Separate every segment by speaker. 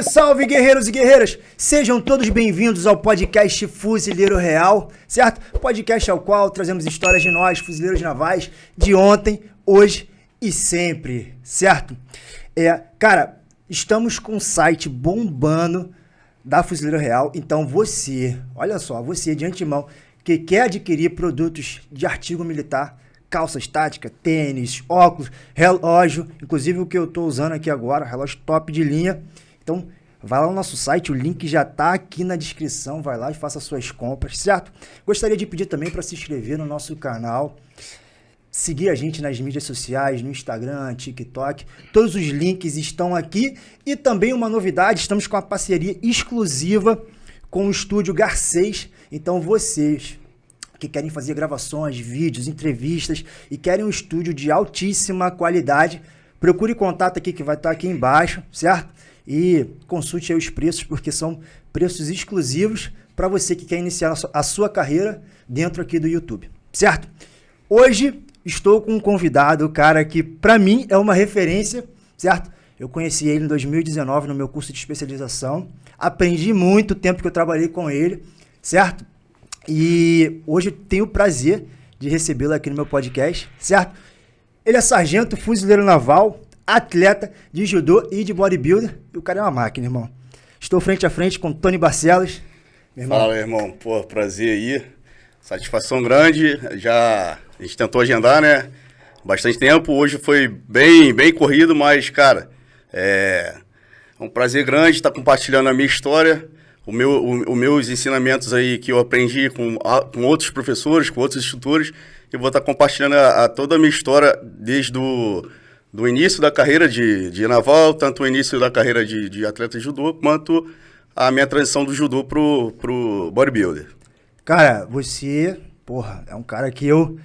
Speaker 1: Salve, salve, guerreiros e guerreiras! Sejam todos bem-vindos ao podcast Fuzileiro Real, certo? Podcast ao qual trazemos histórias de nós, fuzileiros navais, de ontem, hoje e sempre, certo? Cara, estamos com um site bombando da Fuzileiro Real, então você, olha só, você de antemão que quer adquirir produtos de artigo militar, calças táticas, tênis, óculos, relógio, inclusive o que eu estou usando aqui agora, relógio top de linha. Então, vai lá no nosso site, o link já está aqui na descrição, vai lá e faça suas compras, certo? Gostaria de pedir também para se inscrever no nosso canal, seguir a gente nas mídias sociais, no Instagram, TikTok, todos os links estão aqui. E também uma novidade, estamos com uma parceria exclusiva com o estúdio Garcês, então vocês que querem fazer gravações, vídeos, entrevistas e querem um estúdio de altíssima qualidade, procure contato aqui que vai estar aqui embaixo, certo? E consulte aí os preços, porque são preços exclusivos para você que quer iniciar a sua carreira dentro aqui do YouTube, certo? Hoje estou com um convidado, cara, que para mim é uma referência, certo? Eu conheci ele em 2019 no meu curso de especialização, aprendi muito o tempo que eu trabalhei com ele, certo? E hoje eu tenho o prazer de recebê-lo aqui no meu podcast, certo? Ele é sargento, fuzileiro naval, atleta de judô e de bodybuilder. E o cara é uma máquina, irmão. Estou frente a frente com Tony Barcelos.
Speaker 2: Fala, irmão. Pô, prazer aí. Satisfação grande. A gente tentou agendar, né? Bastante tempo. Hoje foi bem corrido, mas, cara, é um prazer grande estar compartilhando a minha história. Os meus ensinamentos aí que eu aprendi com outros professores, com outros instrutores, eu vou estar compartilhando toda a minha história desde do início da carreira de naval, tanto o início da carreira de atleta de judô, quanto a minha transição do judô pro bodybuilder.
Speaker 1: Cara, você, porra, é um cara que eu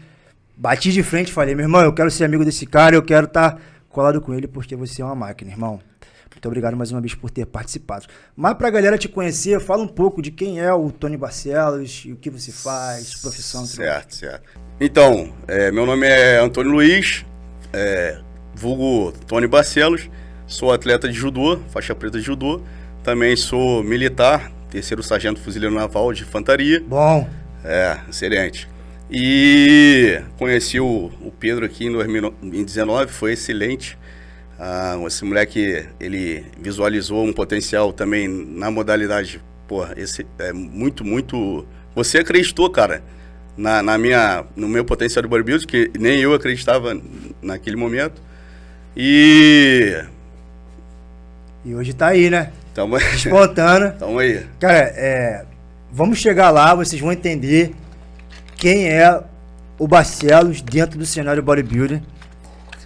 Speaker 1: bati de frente e falei, meu irmão, eu quero ser amigo desse cara, eu quero estar colado com ele porque você é uma máquina, irmão. Muito obrigado mais uma vez por ter participado. Mas pra galera te conhecer, fala um pouco de quem é o Tony Barcelos e o que você faz, profissão.
Speaker 2: Certo. Então, meu nome é Antônio Luiz, vulgo Tony Barcelos, sou atleta de judô, faixa preta de judô, também sou militar, terceiro sargento fuzileiro naval de infantaria.
Speaker 1: Bom.
Speaker 2: Excelente. E conheci o Pedro aqui em 2019, foi excelente. Esse moleque, ele visualizou um potencial também na modalidade, porra, esse é muito, você acreditou, cara, no meu potencial de bodybuilding, que nem eu acreditava naquele momento, e
Speaker 1: hoje tá aí, né?
Speaker 2: Tamo aí.
Speaker 1: Despontando.
Speaker 2: Tamo aí.
Speaker 1: Cara, vamos chegar lá, vocês vão entender quem é o Barcelos dentro do cenário bodybuilder.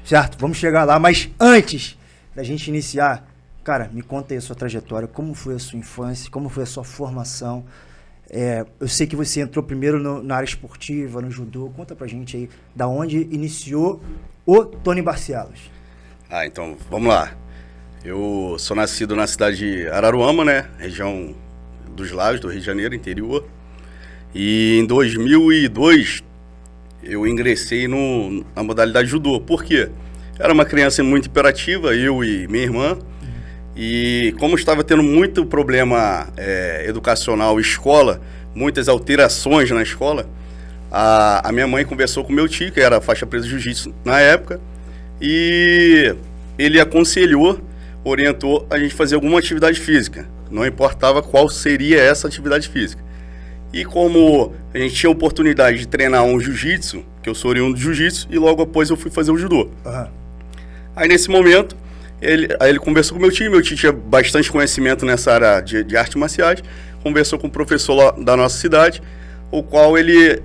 Speaker 1: Certo? Vamos chegar lá, mas antes da gente iniciar, cara, me conta aí a sua trajetória, como foi a sua infância, como foi a sua formação. Eu sei que você entrou primeiro na área esportiva, no judô. Conta pra gente aí da onde iniciou o Tony Barcelos.
Speaker 2: Então, vamos lá. Eu sou nascido na cidade de Araruama, né? Região dos Lagos, do Rio de Janeiro, interior. E em 2002... eu ingressei na modalidade judô. Por quê? Era uma criança muito hiperativa, eu e minha irmã, e como estava tendo muito problema educacional, escola, muitas alterações na escola, a minha mãe conversou com meu tio, que era faixa preta de jiu-jitsu na época, e ele aconselhou, orientou a gente fazer alguma atividade física, não importava qual seria essa atividade física. E como a gente tinha a oportunidade de treinar um jiu-jitsu, que eu sou oriundo de jiu-jitsu, e logo após eu fui fazer o judô.
Speaker 1: Uhum.
Speaker 2: Aí nesse momento, ele conversou com meu tio tinha bastante conhecimento nessa área de artes marciais, conversou com o professor lá da nossa cidade, o qual ele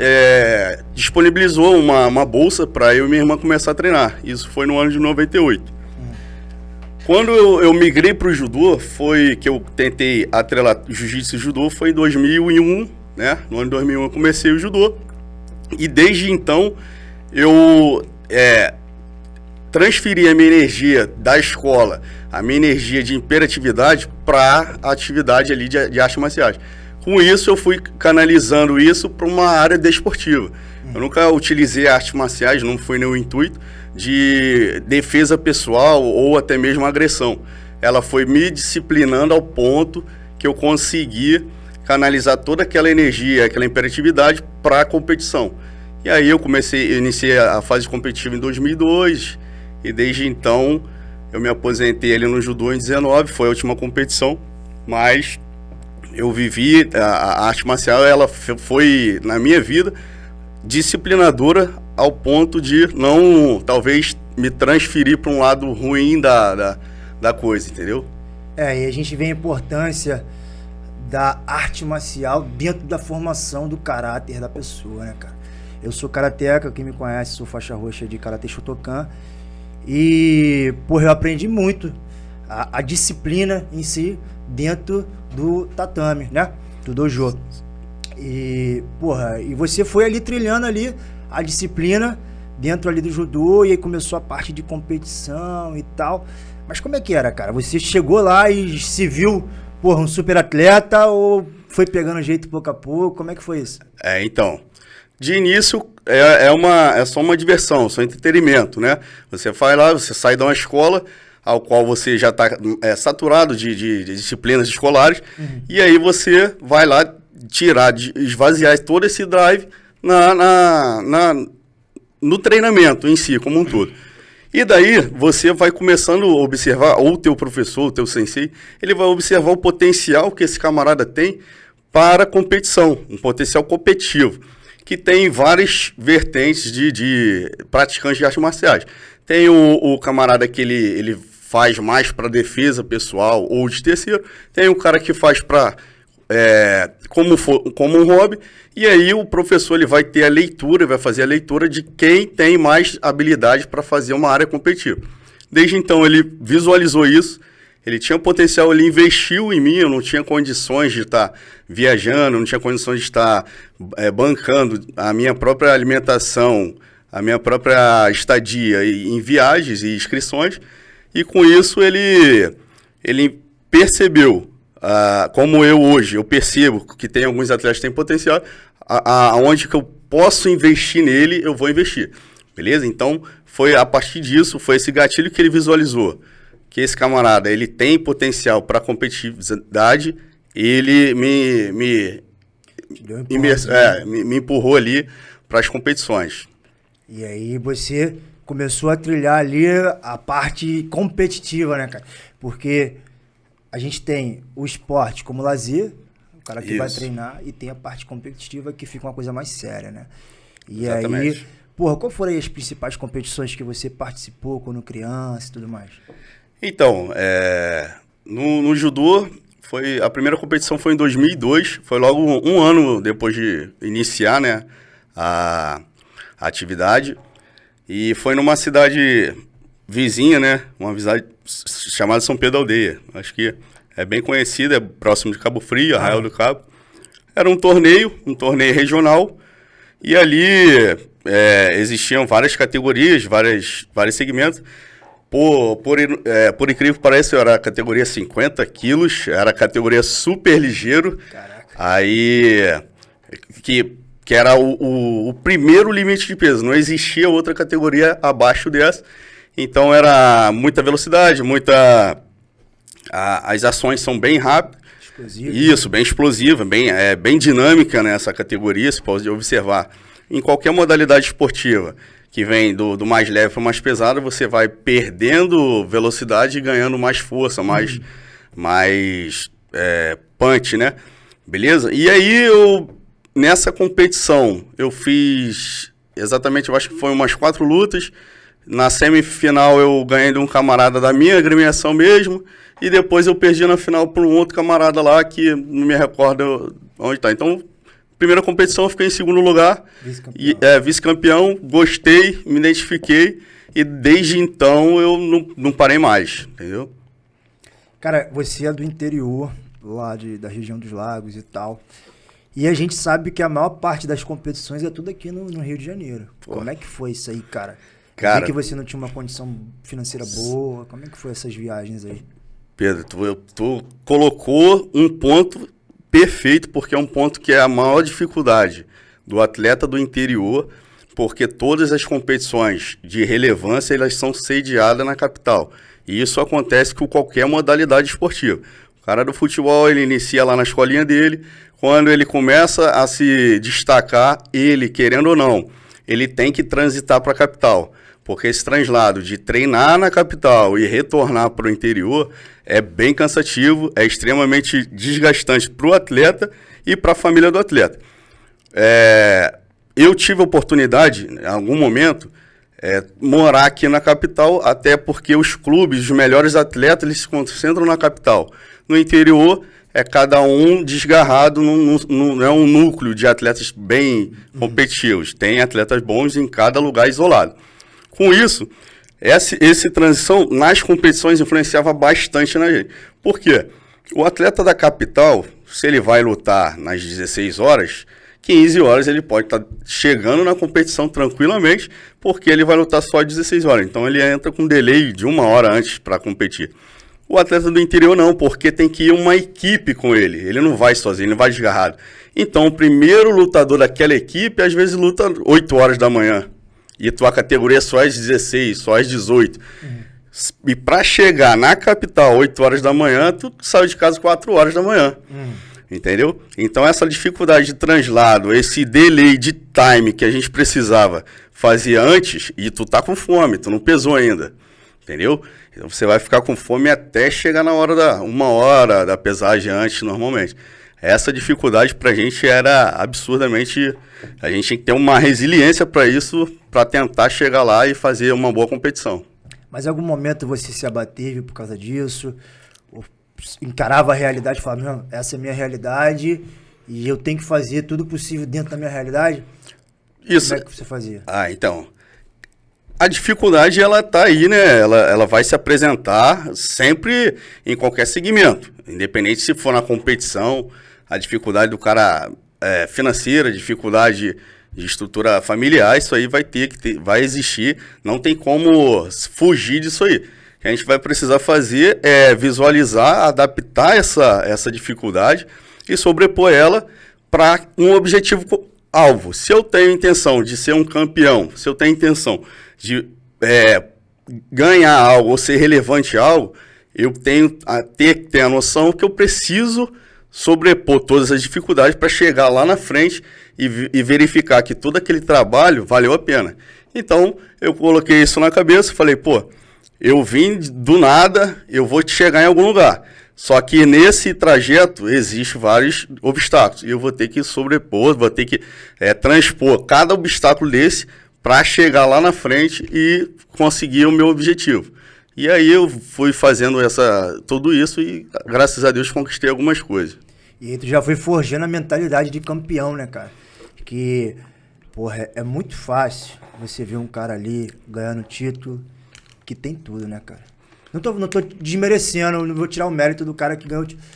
Speaker 2: disponibilizou uma bolsa para eu e minha irmã começar a treinar. Isso foi no ano de 98. Quando eu migrei para o judô, foi que eu tentei atrelar jiu-jitsu e judô, foi em 2001, né? No ano de 2001 eu comecei o judô. E desde então, eu transferi a minha energia da escola, a minha energia de imperatividade para a atividade ali de artes marciais. Com isso, eu fui canalizando isso para uma área desportiva. Eu nunca utilizei artes marciais, não foi nenhum intuito de defesa pessoal ou até mesmo agressão. ela foi me disciplinando ao ponto que eu consegui canalizar toda aquela energia, aquela imperatividade para a competição. E aí eu iniciei a fase competitiva em 2002 e desde então eu me aposentei ali no judô em 19, foi a última competição, mas eu vivi, a arte marcial ela foi na minha vida disciplinadora ao ponto de não, talvez, me transferir para um lado ruim da coisa, entendeu?
Speaker 1: E a gente vê a importância da arte marcial dentro da formação do caráter da pessoa, né, cara? Eu sou karateca, quem me conhece, sou faixa roxa de Karate Shotokan. E, porra, eu aprendi muito a disciplina em si dentro do tatame, né? Do dojo. E, porra, e você foi ali trilhando ali a disciplina dentro ali do judô e aí começou a parte de competição e tal. Mas como é que era, cara? Você chegou lá e se viu, porra, um super atleta ou foi pegando jeito pouco a pouco? Como é que foi isso?
Speaker 2: Então, de início é só uma diversão, só entretenimento, né? Você vai lá, você sai de uma escola ao qual você já está saturado de disciplinas escolares, e aí você vai lá esvaziar todo esse drive no treinamento em si, como um todo. E daí você vai começando a observar, ou o teu professor, o teu sensei, ele vai observar o potencial que esse camarada tem para a competição, um potencial competitivo, que tem várias vertentes de praticantes de artes marciais. Tem o camarada que ele faz mais para defesa pessoal ou de terceiro, tem o cara que faz para como um hobby, e aí o professor ele vai ter a leitura, vai fazer a leitura de quem tem mais habilidade para fazer uma área competitiva. Desde então ele visualizou isso, ele tinha potencial, ele investiu em mim, eu não tinha condições de estar viajando, não tinha condições de estar bancando a minha própria alimentação, a minha própria estadia em viagens e inscrições, e com isso ele percebeu, como eu hoje, eu percebo que tem alguns atletas que têm potencial, aonde que eu posso investir nele, eu vou investir, beleza? Então, foi a partir disso, foi esse gatilho que ele visualizou, que esse camarada, ele tem potencial para competitividade, ele me empurrou ali para as competições.
Speaker 1: E aí você começou a trilhar ali a parte competitiva, né, cara? Porque a gente tem o esporte como lazer, o cara que vai treinar, e tem a parte competitiva que fica uma coisa mais séria, né? E exatamente. Aí, porra, qual foram aí as principais competições que você participou quando criança e tudo mais?
Speaker 2: Então, no judô, a primeira competição foi em 2002, foi logo um ano depois de iniciar, né, a atividade, e foi numa cidade vizinha, né, uma cidade chamada São Pedro da Aldeia, acho que é bem conhecida, é próximo de Cabo Frio, Arraial do Cabo. Era um torneio regional, e ali existiam várias categorias, vários segmentos. Por incrível que pareça, eu era a categoria 50 quilos, era a categoria super ligeiro.
Speaker 1: Caraca.
Speaker 2: Aí, que era o primeiro limite de peso, não existia outra categoria abaixo dessa. Então era muita velocidade, as ações são bem rápidas. Explosiva. Isso, bem explosiva, bem dinâmica nessa categoria, você pode observar. Em qualquer modalidade esportiva que vem do mais leve para o mais pesado, você vai perdendo velocidade e ganhando mais força, mais punch, né? Beleza? E aí, nessa competição, eu fiz exatamente, eu acho que foi umas 4 lutas. Na semifinal, eu ganhei de um camarada da minha agremiação mesmo, e depois eu perdi na final por um outro camarada lá que não me recordo onde está. Então, primeira competição eu fiquei em segundo lugar, vice-campeão, gostei, me identifiquei, e desde então eu não parei mais, entendeu?
Speaker 1: Cara, você é do interior, lá da região dos lagos e tal, e a gente sabe que a maior parte das competições é tudo aqui no Rio de Janeiro. Pô. Como é que foi isso aí, cara? Cara, que você não tinha uma condição financeira boa, como é que foi essas viagens aí?
Speaker 2: Pedro, tu colocou um ponto perfeito, porque é um ponto que é a maior dificuldade do atleta do interior, porque todas as competições de relevância, elas são sediadas na capital. E isso acontece com qualquer modalidade esportiva. O cara do futebol, ele inicia lá na escolinha dele, quando ele começa a se destacar, ele, querendo ou não, ele tem que transitar para a capital. Porque esse translado de treinar na capital e retornar para o interior é bem cansativo, é extremamente desgastante para o atleta e para a família do atleta. Eu tive a oportunidade, em algum momento, morar aqui na capital, até porque os clubes, os melhores atletas, eles se concentram na capital. No interior, é cada um desgarrado, não é um núcleo de atletas bem competitivos. Tem atletas bons em cada lugar isolado. Com isso, essa transição nas competições influenciava bastante na gente. Por quê? O atleta da capital, se ele vai lutar nas 16 horas, 15 horas ele pode estar chegando na competição tranquilamente, porque ele vai lutar só 16 horas. Então ele entra com um delay de 1 hora antes para competir. O atleta do interior não, porque tem que ir uma equipe com ele. Ele não vai sozinho, ele não vai desgarrado. Então o primeiro lutador daquela equipe, às vezes, luta 8 horas da manhã. E tua categoria é só às 16, só às 18. E para chegar na capital 8 horas da manhã, tu saiu de casa 4 horas da manhã. Entendeu? Então essa dificuldade de translado, esse delay de time que a gente precisava fazer antes, e tu tá com fome, tu não pesou ainda. Entendeu? Então você vai ficar com fome até chegar na hora 1 hora da pesagem antes, normalmente. Essa dificuldade pra gente era absurdamente... A gente tinha que ter uma resiliência para isso, para tentar chegar lá e fazer uma boa competição.
Speaker 1: Mas em algum momento você se abateve por causa disso? Ou encarava a realidade e falava, não, essa é a minha realidade e eu tenho que fazer tudo possível dentro da minha realidade?
Speaker 2: Isso.
Speaker 1: Como é que você fazia?
Speaker 2: Então... A dificuldade, ela tá aí, né? Ela vai se apresentar sempre em qualquer segmento. Independente se for na competição, a dificuldade do cara financeira, dificuldade de estrutura familiar, isso aí vai existir. Não tem como fugir disso aí. O que a gente vai precisar fazer é visualizar, adaptar essa dificuldade e sobrepor ela para um objetivo alvo. Se eu tenho intenção de ser um campeão, se eu tenho intenção de ganhar algo ou ser relevante em algo, eu tenho a ter a noção que eu preciso sobrepor todas as dificuldades para chegar lá na frente e verificar que todo aquele trabalho valeu a pena. Então, eu coloquei isso na cabeça e falei, eu vim do nada, eu vou chegar em algum lugar. Só que nesse trajeto existem vários obstáculos e eu vou ter que sobrepor, vou ter que transpor cada obstáculo desse para chegar lá na frente e conseguir o meu objetivo. E aí eu fui fazendo tudo isso e, graças a Deus, conquistei algumas coisas.
Speaker 1: E aí tu já foi forjando a mentalidade de campeão, né, cara? Que, é muito fácil você ver um cara ali ganhando título que tem tudo, né, cara? Não tô desmerecendo, não vou tirar o mérito do cara que ganhou o título.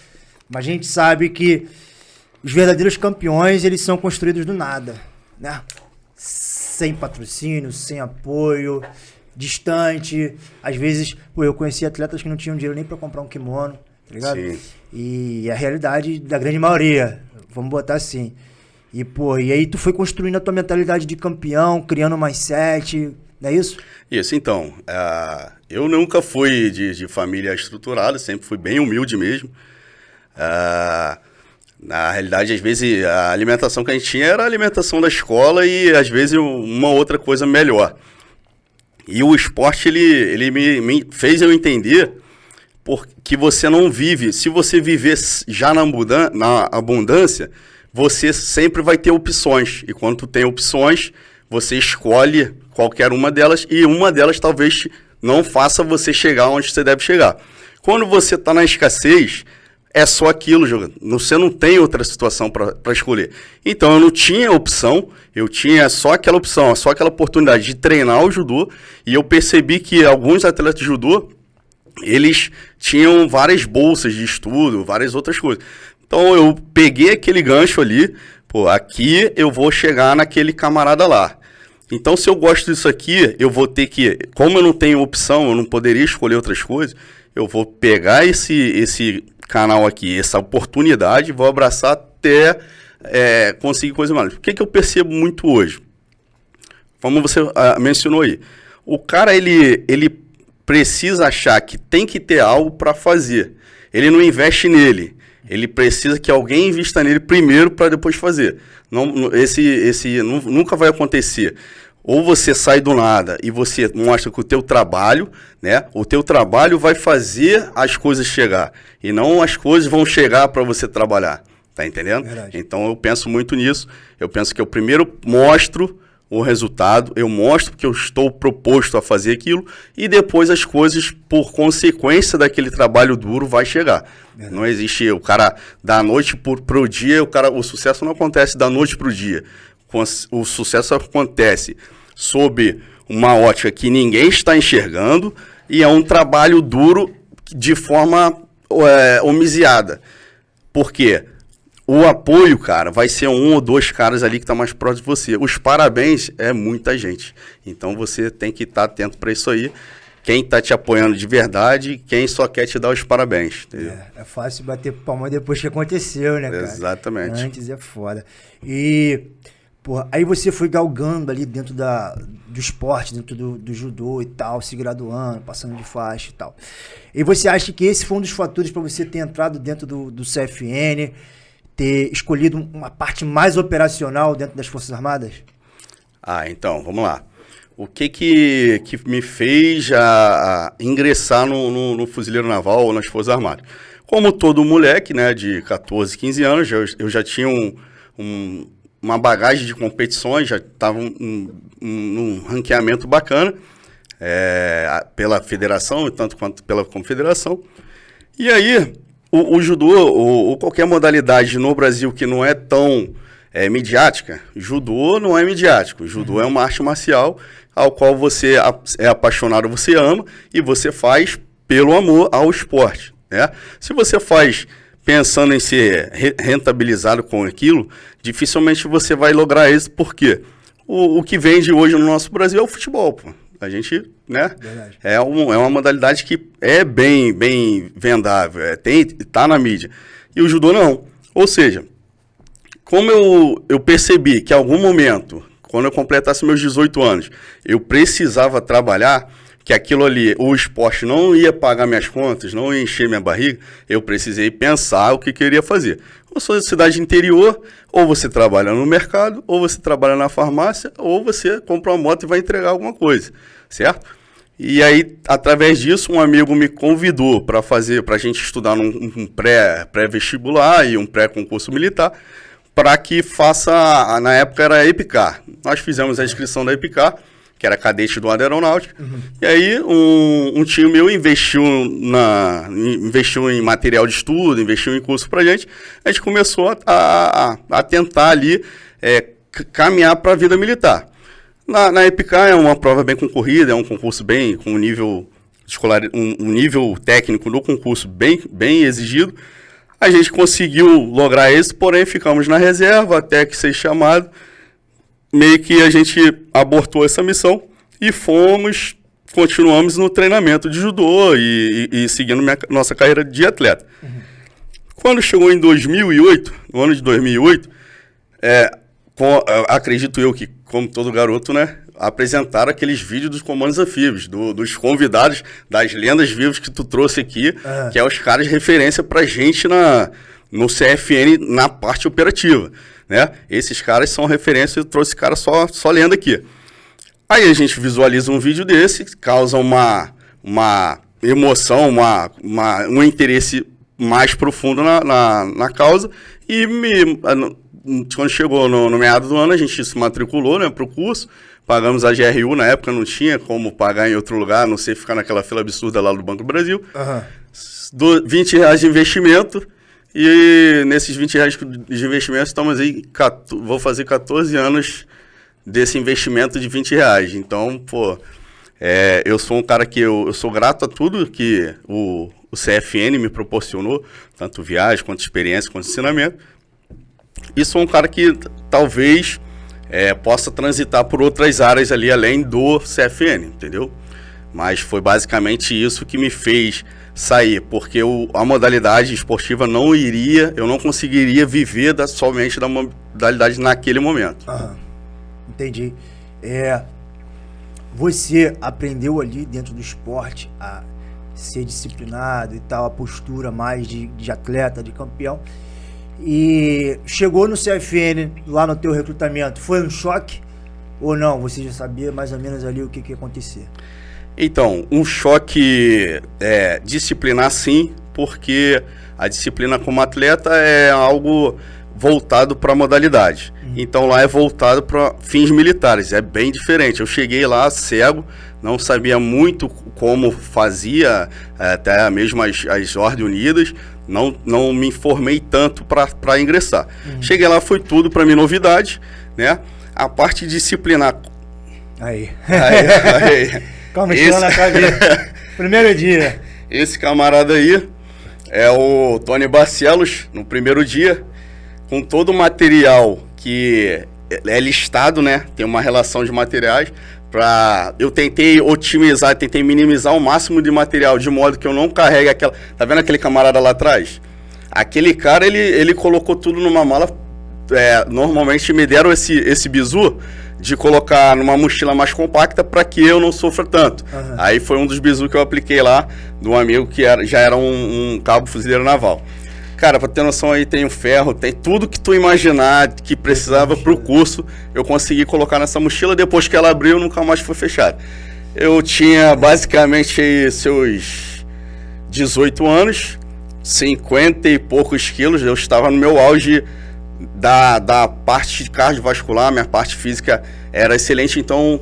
Speaker 1: Mas a gente sabe que os verdadeiros campeões, eles são construídos do nada, né? Sem patrocínio, sem apoio, distante. Às vezes, eu conheci atletas que não tinham dinheiro nem pra comprar um kimono, tá ligado?
Speaker 2: Sim.
Speaker 1: E a realidade da grande maioria, vamos botar assim. E aí tu foi construindo a tua mentalidade de campeão, criando um mindset, não é isso?
Speaker 2: Isso, então. Eu nunca fui de família estruturada, sempre fui bem humilde mesmo. Na realidade, às vezes, a alimentação que a gente tinha era a alimentação da escola e, às vezes, uma outra coisa melhor. E o esporte, ele me fez eu entender que você não vive. Se você viver já na abundância, você sempre vai ter opções. E quando tu tem opções, você escolhe qualquer uma delas e uma delas talvez não faça você chegar onde você deve chegar. Quando você está na escassez, é só aquilo, você não tem outra situação para escolher. Então eu não tinha opção, eu tinha só aquela opção, só aquela oportunidade de treinar o judô, e eu percebi que alguns atletas de judô, eles tinham várias bolsas de estudo, várias outras coisas. Então eu peguei aquele gancho ali, aqui eu vou chegar naquele camarada lá. Então se eu gosto disso aqui, eu vou ter que, como eu não tenho opção, eu não poderia escolher outras coisas, eu vou pegar esse canal aqui, essa oportunidade, vou abraçar até conseguir coisa mais. O que eu percebo muito hoje? Como você mencionou aí, o cara, ele precisa achar que tem que ter algo para fazer. Ele não investe nele. Ele precisa que alguém invista nele primeiro para depois fazer. Nunca vai acontecer. Ou você sai do nada e você mostra que o teu trabalho, né? O teu trabalho vai fazer as coisas chegar. E não as coisas vão chegar para você trabalhar. Tá entendendo?
Speaker 1: Verdade.
Speaker 2: Então eu penso muito nisso. Eu penso que eu primeiro mostro o resultado, eu mostro que eu estou proposto a fazer aquilo e depois as coisas, por consequência daquele trabalho duro, vai chegar. Não existe o cara da noite pro dia, o sucesso não acontece da noite pro dia. O sucesso acontece sob uma ótica que ninguém está enxergando e é um trabalho duro de forma homiziada. Por quê? O apoio, cara, vai ser 1 ou 2 caras ali que tá mais próximo de você. Os parabéns é muita gente. Então você tem que estar atento para isso aí. Quem tá te apoiando de verdade, quem só quer te dar os parabéns. Entendeu?
Speaker 1: É fácil bater palma depois que aconteceu, né, cara?
Speaker 2: Exatamente.
Speaker 1: Antes é foda. E, porra, aí você foi galgando ali dentro do esporte, dentro do judô e tal, se graduando, passando de faixa e tal. E você acha que esse foi um dos fatores para você ter entrado dentro do CFN, ter escolhido uma parte mais operacional dentro das Forças Armadas?
Speaker 2: Então, vamos lá. O que me fez ingressar no Fuzileiro Naval ou nas Forças Armadas? Como todo moleque, né, de 14, 15 anos, eu já tinha uma bagagem de competições, já estava num ranqueamento bacana pela federação, tanto quanto pela confederação. E aí, o judô, ou qualquer modalidade no Brasil que não é tão midiática, judô não é midiático. Judô é uma arte marcial ao qual você é apaixonado, você ama, e você faz pelo amor ao esporte, né? Se você faz pensando em ser rentabilizado com aquilo, dificilmente você vai lograr isso, porque o que vende hoje no nosso Brasil é o futebol, pô. A gente, né? É uma modalidade que é bem vendável, tá na mídia. E o judô não. Ou seja, como eu percebi que em algum momento, quando eu completasse meus 18 anos, eu precisava trabalhar, que aquilo ali, o esporte não ia pagar minhas contas, não ia encher minha barriga, eu precisei pensar o que eu iria fazer. Eu sou de cidade interior, ou você trabalha no mercado, ou você trabalha na farmácia, ou você compra uma moto e vai entregar alguma coisa, certo? E aí, através disso, um amigo me convidou para a gente estudar num pré-vestibular e um pré-concurso militar, para que faça, na época era a EPICAR. Nós fizemos a inscrição da EPICAR, que era cadete do Aeronáutica, e aí um tio meu investiu em material de estudo, investiu em curso pra gente, a gente começou a tentar ali caminhar para a vida militar. Na EPICAR é uma prova bem concorrida, é um concurso com um nível escolar, um nível técnico do concurso bem exigido. A gente conseguiu lograr isso, porém ficamos na reserva até que ser chamado. Meio que a gente abortou essa missão e continuamos no treinamento de judô e seguindo nossa carreira de atleta. Quando chegou em 2008, no ano de 2008, acredito eu que, como todo garoto, né, apresentaram aqueles vídeos dos comandos anfíbios, dos convidados, das lendas vivas que tu trouxe aqui, que é os caras de referência pra gente no CFN na parte operativa, né? Esses caras são referência, eu trouxe cara só lenda aqui. Aí a gente visualiza um vídeo desse, causa uma emoção, um interesse mais profundo na causa, e quando chegou no meado do ano, a gente se matriculou, né, para o curso, pagamos a GRU, na época não tinha como pagar em outro lugar, a não ser ficar naquela fila absurda lá do Banco do Brasil. R$20 de investimento, e nesses R$20 de investimento estamos aí, vou fazer 14 anos desse investimento de R$20. Então, pô, eu sou um cara que eu sou grato a tudo que o CFN me proporcionou, tanto viagem, quanto experiência, quanto ensinamento. E sou um cara que talvez possa transitar por outras áreas ali, além do CFN, entendeu? Mas foi basicamente isso que me fez sair, porque a modalidade esportiva eu não conseguiria viver somente da modalidade naquele momento.
Speaker 1: Entendi. você aprendeu ali dentro do esporte a ser disciplinado e tal, a postura mais de atleta, de campeão. E chegou no CFN, lá no teu recrutamento, foi um choque ou não? Você já sabia mais ou menos ali o que ia acontecer?
Speaker 2: Então, um choque disciplinar sim, porque a disciplina como atleta é algo voltado para a modalidade. Então lá é voltado para fins militares, é bem diferente. Eu cheguei lá cego, não sabia muito como fazia, até mesmo as ordens unidas, não me informei tanto para ingressar. Cheguei lá, foi tudo para mim novidade, né? A parte disciplinar...
Speaker 1: Aí.
Speaker 2: Calma,
Speaker 1: na cabeça. Primeiro dia.
Speaker 2: Esse camarada aí é o Tony Barcelos, no primeiro dia, com todo o material que é listado, né? Tem uma relação de materiais. Eu tentei otimizar, tentei minimizar o máximo de material, de modo que eu não carregue aquela... Tá vendo aquele camarada lá atrás? Aquele cara, ele colocou tudo numa mala. Normalmente me deram esse bizu de colocar numa mochila mais compacta para que eu não sofra tanto. Aí foi um dos bizus que eu apliquei lá, de um amigo que já era um cabo fuzileiro naval. Cara, pra ter noção aí, tem o ferro, tem tudo que tu imaginar que precisava pro curso, eu consegui colocar nessa mochila. Depois que ela abriu, nunca mais foi fechada. Eu tinha basicamente aí seus 18 anos, 50 e poucos quilos, eu estava no meu auge da parte cardiovascular, minha parte física era excelente, então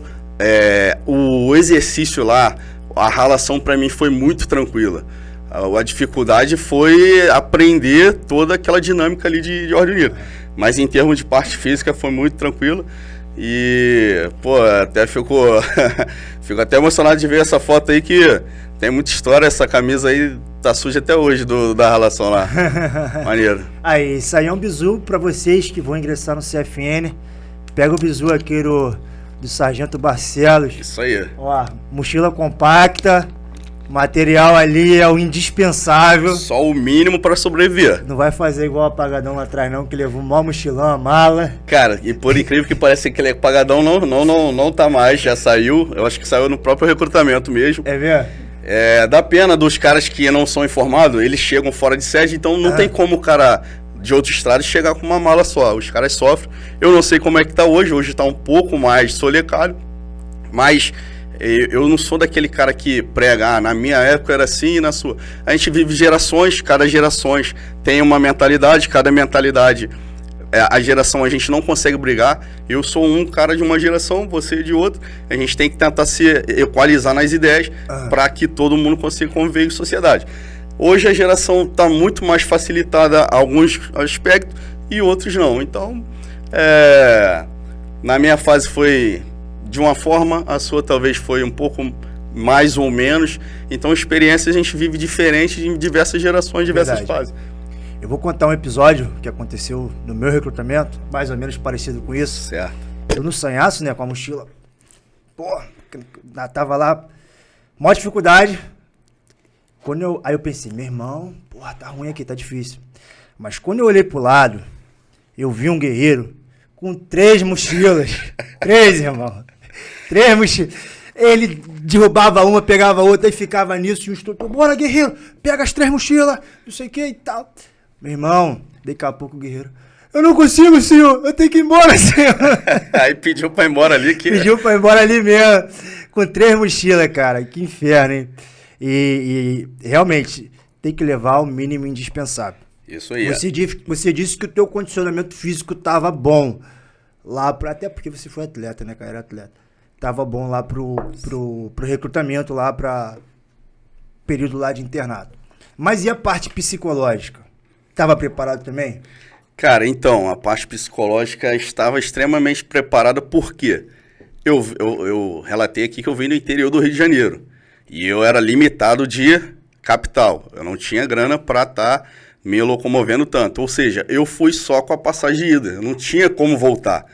Speaker 2: o exercício lá, a relação para mim foi muito tranquila. A dificuldade foi aprender toda aquela dinâmica ali de ordem unida. Mas em termos de parte física foi muito tranquilo. E, pô, até fico até emocionado de ver essa foto aí, que tem muita história. Essa camisa aí tá suja até hoje da relação lá. Maneiro.
Speaker 1: Aí, isso aí é um bizu pra vocês que vão ingressar no CFN. Pega o bizu aqui do Sargento Barcelos.
Speaker 2: Isso aí.
Speaker 1: Ó, mochila compacta. Material ali é o indispensável.
Speaker 2: Só o mínimo para sobreviver.
Speaker 1: Não vai fazer igual o apagadão lá atrás não, que levou um maior mochilão, a mala.
Speaker 2: Cara, e por incrível que pareça, aquele apagadão não tá mais, já saiu. Eu acho que saiu no próprio recrutamento mesmo.
Speaker 1: É mesmo?
Speaker 2: Dá pena dos caras que não são informados, eles chegam fora de sede, então não tem como o cara de outro estado chegar com uma mala só. Os caras sofrem. Eu não sei como é que tá hoje tá um pouco mais solecado, mas... Eu não sou daquele cara que prega, na minha época era assim e na sua. A gente vive gerações, cada geração tem uma mentalidade, cada mentalidade, a geração a gente não consegue brigar. Eu sou um cara de uma geração, você de outra. A gente tem que tentar se equalizar nas ideias para que todo mundo consiga conviver em sociedade. Hoje a geração está muito mais facilitada a alguns aspectos e outros não. Então, na minha fase foi... de uma forma, a sua talvez foi um pouco mais ou menos. Então, experiências a gente vive diferente em diversas gerações, diversas fases.
Speaker 1: Eu vou contar um episódio que aconteceu no meu recrutamento, mais ou menos parecido com isso.
Speaker 2: Certo.
Speaker 1: Eu no sanhaço, né, com a mochila. Pô, tava lá, maior dificuldade. Aí eu pensei, meu irmão, porra, tá ruim aqui, tá difícil. Mas quando eu olhei pro lado, eu vi um guerreiro com 3 mochilas. 3, irmão. 3 mochilas. Ele derrubava uma, pegava outra e ficava nisso. E o instrutor, bora, guerreiro, pega as 3 mochilas, não sei o que e tal. Meu irmão, daqui a pouco o guerreiro, eu não consigo, senhor, eu tenho que ir embora, senhor.
Speaker 2: Aí pediu pra ir embora ali.
Speaker 1: Pediu pra ir embora ali mesmo, com 3 mochilas, cara, que inferno, hein? E realmente, tem que levar o mínimo indispensável.
Speaker 2: Isso aí.
Speaker 1: Você disse que o teu condicionamento físico tava bom. Até porque você foi atleta, né, cara? Era atleta. Tava bom lá pro recrutamento, lá pra período lá de internato. Mas e a parte psicológica? Tava preparado também?
Speaker 2: Cara, então, a parte psicológica estava extremamente preparada, porque eu relatei aqui que eu vim do interior do Rio de Janeiro. E eu era limitado de capital. Eu não tinha grana pra estar me locomovendo tanto. Ou seja, eu fui só com a passagem de ida. Eu não tinha como voltar.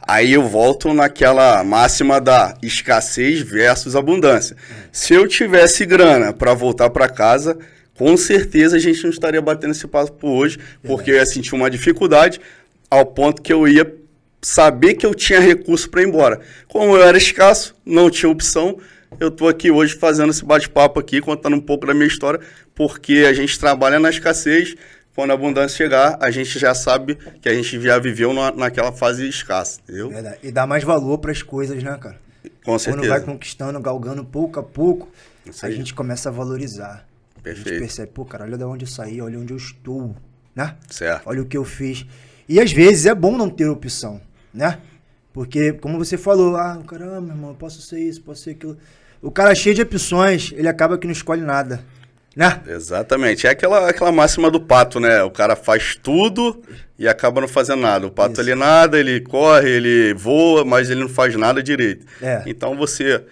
Speaker 2: Aí eu volto naquela máxima da escassez versus abundância. Se eu tivesse grana para voltar para casa, com certeza a gente não estaria batendo esse papo por hoje, porque eu ia sentir uma dificuldade ao ponto que eu ia saber que eu tinha recurso para ir embora. Como eu era escasso, não tinha opção, eu estou aqui hoje fazendo esse bate-papo aqui, contando um pouco da minha história, porque a gente trabalha na escassez. Quando a abundância chegar, a gente já sabe que a gente já viveu naquela fase escassa, entendeu?
Speaker 1: Verdade. E dá mais valor para as coisas, né, cara?
Speaker 2: Com certeza.
Speaker 1: Quando vai conquistando, galgando pouco a pouco,
Speaker 2: Isso
Speaker 1: a
Speaker 2: aí.
Speaker 1: gente começa a valorizar. A
Speaker 2: Perfeito.
Speaker 1: gente percebe, pô, cara, olha de onde eu saí, olha onde eu estou, né?
Speaker 2: Certo.
Speaker 1: Olha o que eu fiz. E às vezes é bom não ter opção, né? Porque, como você falou, caramba, irmão, eu posso ser isso, posso ser aquilo. O cara cheio de opções, ele acaba que não escolhe nada, né?
Speaker 2: Exatamente. É aquela máxima do pato, né? O cara faz tudo e acaba não fazendo nada. O pato, ele nada, ele corre, ele voa, mas ele não faz nada direito.
Speaker 1: É.
Speaker 2: Então você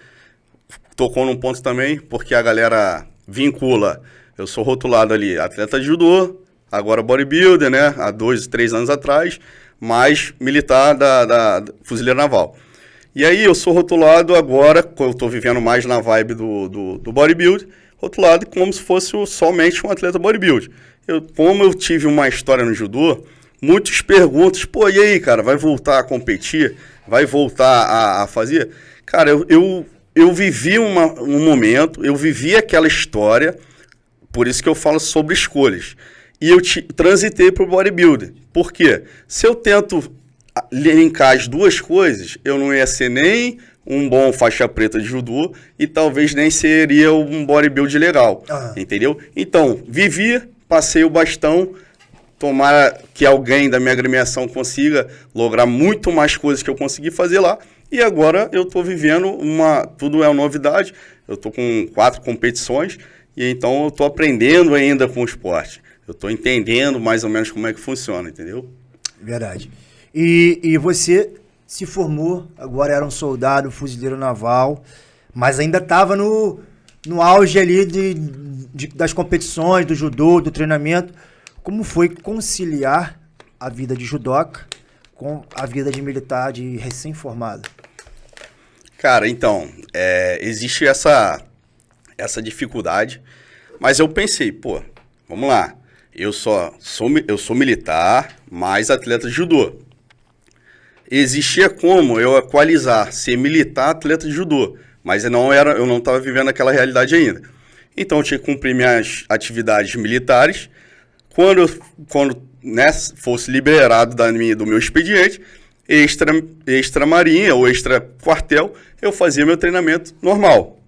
Speaker 2: tocou num ponto também, porque a galera vincula. Eu sou rotulado ali, atleta de judô, agora bodybuilder, né? Há 2, 3 anos atrás, mais militar da Fuzileiro Naval. E aí eu sou rotulado agora, eu tô vivendo mais na vibe do bodybuilder, rotulado como se fosse somente um atleta bodybuilder. Como eu tive uma história no judô, muitos perguntam, pô, e aí, cara, vai voltar a competir? Vai voltar a fazer? Cara, eu vivi um momento, eu vivi aquela história, por isso que eu falo sobre escolhas. E eu transitei para o bodybuilder. Por quê? Se eu tento linkar as duas coisas, eu não ia ser nem um bom faixa preta de judô e talvez nem seria um bodybuilder legal, entendeu? Então, vivi, passei o bastão, tomara que alguém da minha agremiação consiga lograr muito mais coisas que eu consegui fazer lá, e agora eu estou vivendo tudo é uma novidade, eu estou com 4 competições, e então eu estou aprendendo ainda com o esporte, eu estou entendendo mais ou menos como é que funciona, entendeu?
Speaker 1: Verdade. E você se formou, agora era um soldado, fuzileiro naval, mas ainda estava no auge ali das competições, do judô, do treinamento. Como foi conciliar a vida de judoca com a vida de militar, de recém-formado?
Speaker 2: Cara, então, existe essa dificuldade, mas eu pensei, pô, vamos lá, eu sou militar, mais atleta de judô. Existia como eu equalizar ser militar, atleta de judô, mas eu não estava vivendo aquela realidade ainda. Então eu tinha que cumprir minhas atividades militares. Quando fosse liberado do meu expediente, extra marinha ou extra quartel, eu fazia meu treinamento normal.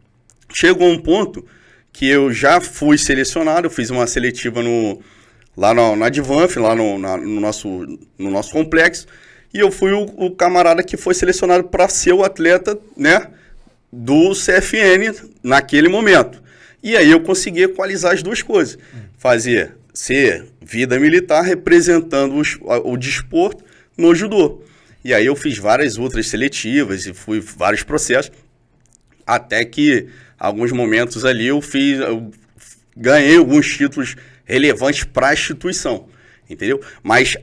Speaker 2: Chegou um ponto que eu já fui selecionado, eu fiz uma seletiva lá na Advanf, lá no nosso complexo, e eu fui o camarada que foi selecionado para ser o atleta, né, do CFN naquele momento. E aí eu consegui equalizar as duas coisas. Ser vida militar representando o desporto no judô. E aí eu fiz várias outras seletivas e fui vários processos, até que alguns momentos ali eu ganhei alguns títulos relevantes para a instituição, entendeu? Mas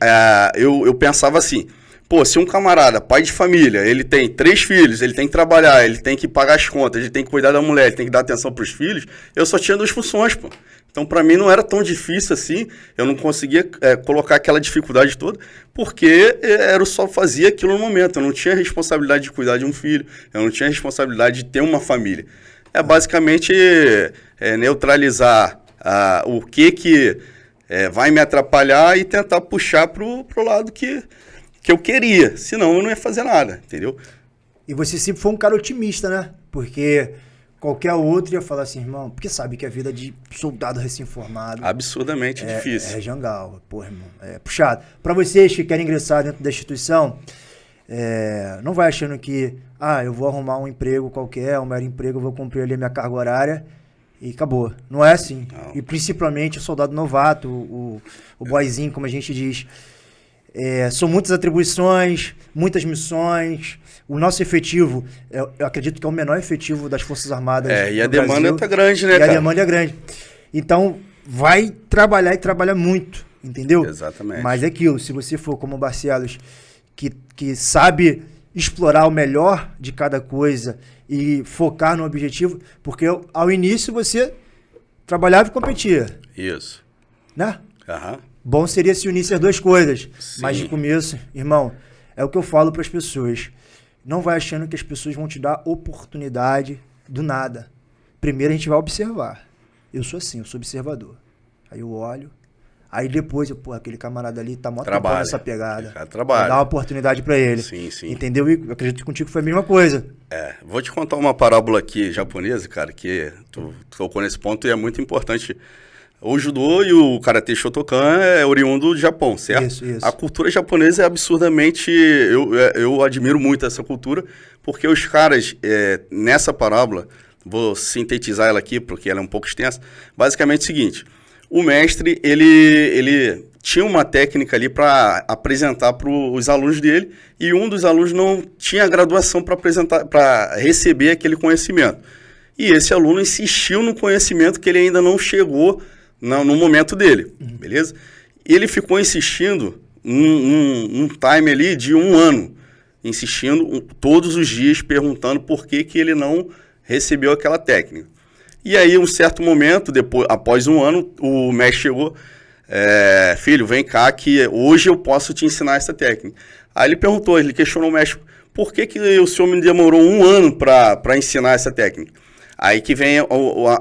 Speaker 2: eu pensava assim, pô, se um camarada, pai de família, ele tem 3 filhos, ele tem que trabalhar, ele tem que pagar as contas, ele tem que cuidar da mulher, ele tem que dar atenção para os filhos, eu só tinha 2 funções, pô. Então, para mim, não era tão difícil assim, eu não conseguia colocar aquela dificuldade toda, porque eu só fazia aquilo no momento, eu não tinha responsabilidade de cuidar de um filho, eu não tinha responsabilidade de ter uma família. É basicamente neutralizar o que vai me atrapalhar e tentar puxar pro lado que eu queria, senão eu não ia fazer nada, entendeu?
Speaker 1: E você sempre foi um cara otimista, né? Porque qualquer outro ia falar assim, irmão, porque sabe que a vida de soldado recém-formado
Speaker 2: absurdamente difícil.
Speaker 1: É jangal, pô, irmão, é puxado. Para vocês que querem ingressar dentro da instituição, não vai achando que, eu vou arrumar um emprego qualquer, um mero emprego, eu vou cumprir ali a minha carga horária e acabou. Não é assim.
Speaker 2: Não.
Speaker 1: E principalmente o soldado novato, o boyzinho, como a gente diz. São muitas atribuições, muitas missões. O nosso efetivo, eu acredito que é o menor efetivo das Forças Armadas
Speaker 2: e a
Speaker 1: do
Speaker 2: demanda
Speaker 1: Brasil.
Speaker 2: tá grande, né,
Speaker 1: cara?
Speaker 2: cara?
Speaker 1: E a demanda é grande. Então, vai trabalhar e trabalha muito, entendeu?
Speaker 2: Exatamente.
Speaker 1: Mas é aquilo, se você for como o Barcelos, que sabe explorar o melhor de cada coisa e focar no objetivo, porque ao início você trabalhava e competia.
Speaker 2: Isso.
Speaker 1: Né?
Speaker 2: Aham.
Speaker 1: Bom seria se unisse as duas coisas.
Speaker 2: Sim.
Speaker 1: Mas de começo, irmão, É o que eu falo para as pessoas. Não vai achando que as pessoas vão te dar oportunidade do nada. Primeiro a gente vai observar. Eu sou assim, eu sou observador. Aí eu olho, aí depois, aquele camarada ali tá mó tempão nessa pegada.
Speaker 2: Trabalha.
Speaker 1: Dá uma oportunidade pra ele.
Speaker 2: Sim, sim.
Speaker 1: Entendeu? E eu acredito que contigo foi a mesma coisa.
Speaker 2: Vou te contar uma parábola aqui japonesa, cara, que tu tocou nesse ponto e é muito importante. O judô e o karatê Shotokan é oriundo do Japão, certo?
Speaker 1: Isso.
Speaker 2: A cultura japonesa é absurdamente... Eu admiro muito essa cultura, porque os caras, nessa parábola, vou sintetizar ela aqui, porque ela é um pouco extensa, basicamente é o seguinte: o mestre, ele tinha uma técnica ali para apresentar para os alunos dele, e um dos alunos não tinha graduação para apresentar, para receber aquele conhecimento. E esse aluno insistiu no conhecimento que ele ainda não chegou no momento dele, beleza? E ele ficou insistindo num time ali de 1 ano, insistindo todos os dias, perguntando por que ele não recebeu aquela técnica. E aí, um certo momento, após 1 ano, o mestre chegou: filho, vem cá que hoje eu posso te ensinar essa técnica. Aí ele questionou o mestre: por que o senhor me demorou 1 ano para ensinar essa técnica? Aí que vem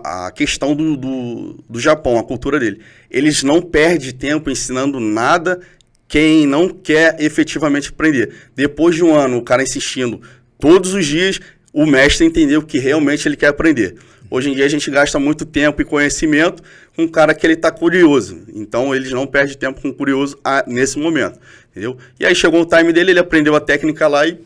Speaker 2: a questão do Japão, a cultura dele. Eles não perdem tempo ensinando nada quem não quer efetivamente aprender. Depois de 1 ano, o cara insistindo todos os dias, o mestre entendeu que realmente ele quer aprender. Hoje em dia a gente gasta muito tempo e conhecimento com um cara que ele está curioso. Então eles não perdem tempo com o curioso nesse momento, entendeu? E aí chegou o time dele, ele aprendeu a técnica lá e,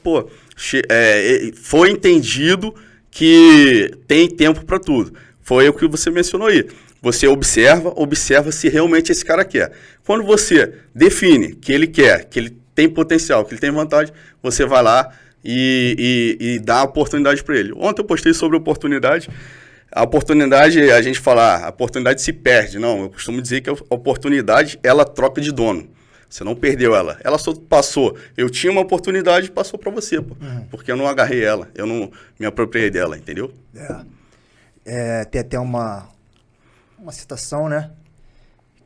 Speaker 2: foi entendido que tem tempo para tudo. Foi o que você mencionou aí. Você observa se realmente esse cara quer. Quando você define que ele quer, que ele tem potencial, que ele tem vontade, você vai lá e dá a oportunidade para ele. Ontem eu postei sobre oportunidade. A oportunidade, a gente fala, a oportunidade se perde. Não, eu costumo dizer que a oportunidade, ela troca de dono. Você não perdeu ela. Ela só passou. Eu tinha uma oportunidade e passou para você, porque eu não agarrei ela. Eu não me apropriei dela, entendeu?
Speaker 1: Tem até uma citação, né?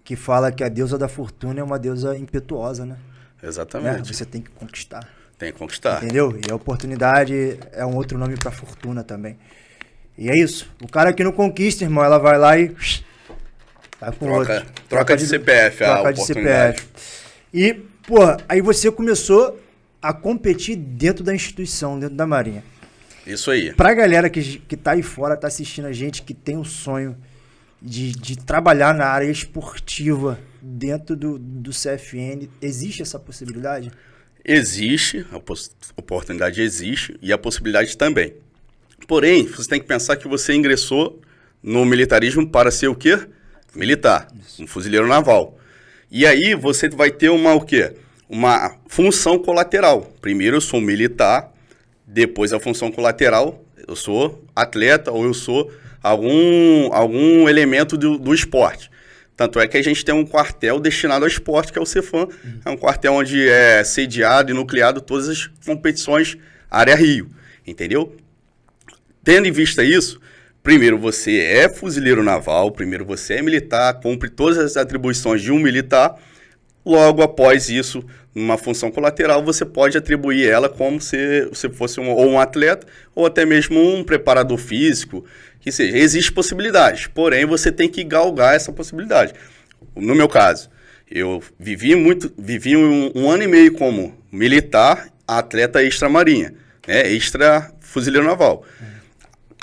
Speaker 1: Que fala que a deusa da fortuna é uma deusa impetuosa, né?
Speaker 2: Exatamente.
Speaker 1: Você tem que conquistar.
Speaker 2: Tem que conquistar.
Speaker 1: Entendeu? E a oportunidade é um outro nome para fortuna também. E é isso. O cara que não conquista, irmão, ela vai lá e... Tá com outro.
Speaker 2: Troca de CPF a oportunidade.
Speaker 1: E, aí você começou a competir dentro da instituição, dentro da Marinha.
Speaker 2: Isso aí.
Speaker 1: Pra galera que tá aí fora, tá assistindo a gente, que tem um sonho de trabalhar na área esportiva dentro do CFN, existe essa possibilidade?
Speaker 2: Existe, a oportunidade existe e a possibilidade também. Porém, você tem que pensar que você ingressou no militarismo para ser o quê? Militar, um fuzileiro naval. E aí você vai ter uma função colateral. Primeiro eu sou militar, depois a função colateral, eu sou atleta ou eu sou algum elemento do esporte. Tanto é que a gente tem um quartel destinado ao esporte, que é o Cefam. É um quartel onde é sediado e nucleado todas as competições área Rio, entendeu? Tendo em vista isso, primeiro você é fuzileiro naval, primeiro você é militar, cumpre todas as atribuições de um militar. Logo após isso, numa função colateral, você pode atribuir ela como se você fosse um atleta ou até mesmo um preparador físico, que seja. Existem possibilidades, porém você tem que galgar essa possibilidade. No meu caso, eu vivi 1 ano e meio como militar, atleta extra-marinha, né? Extra fuzileiro naval.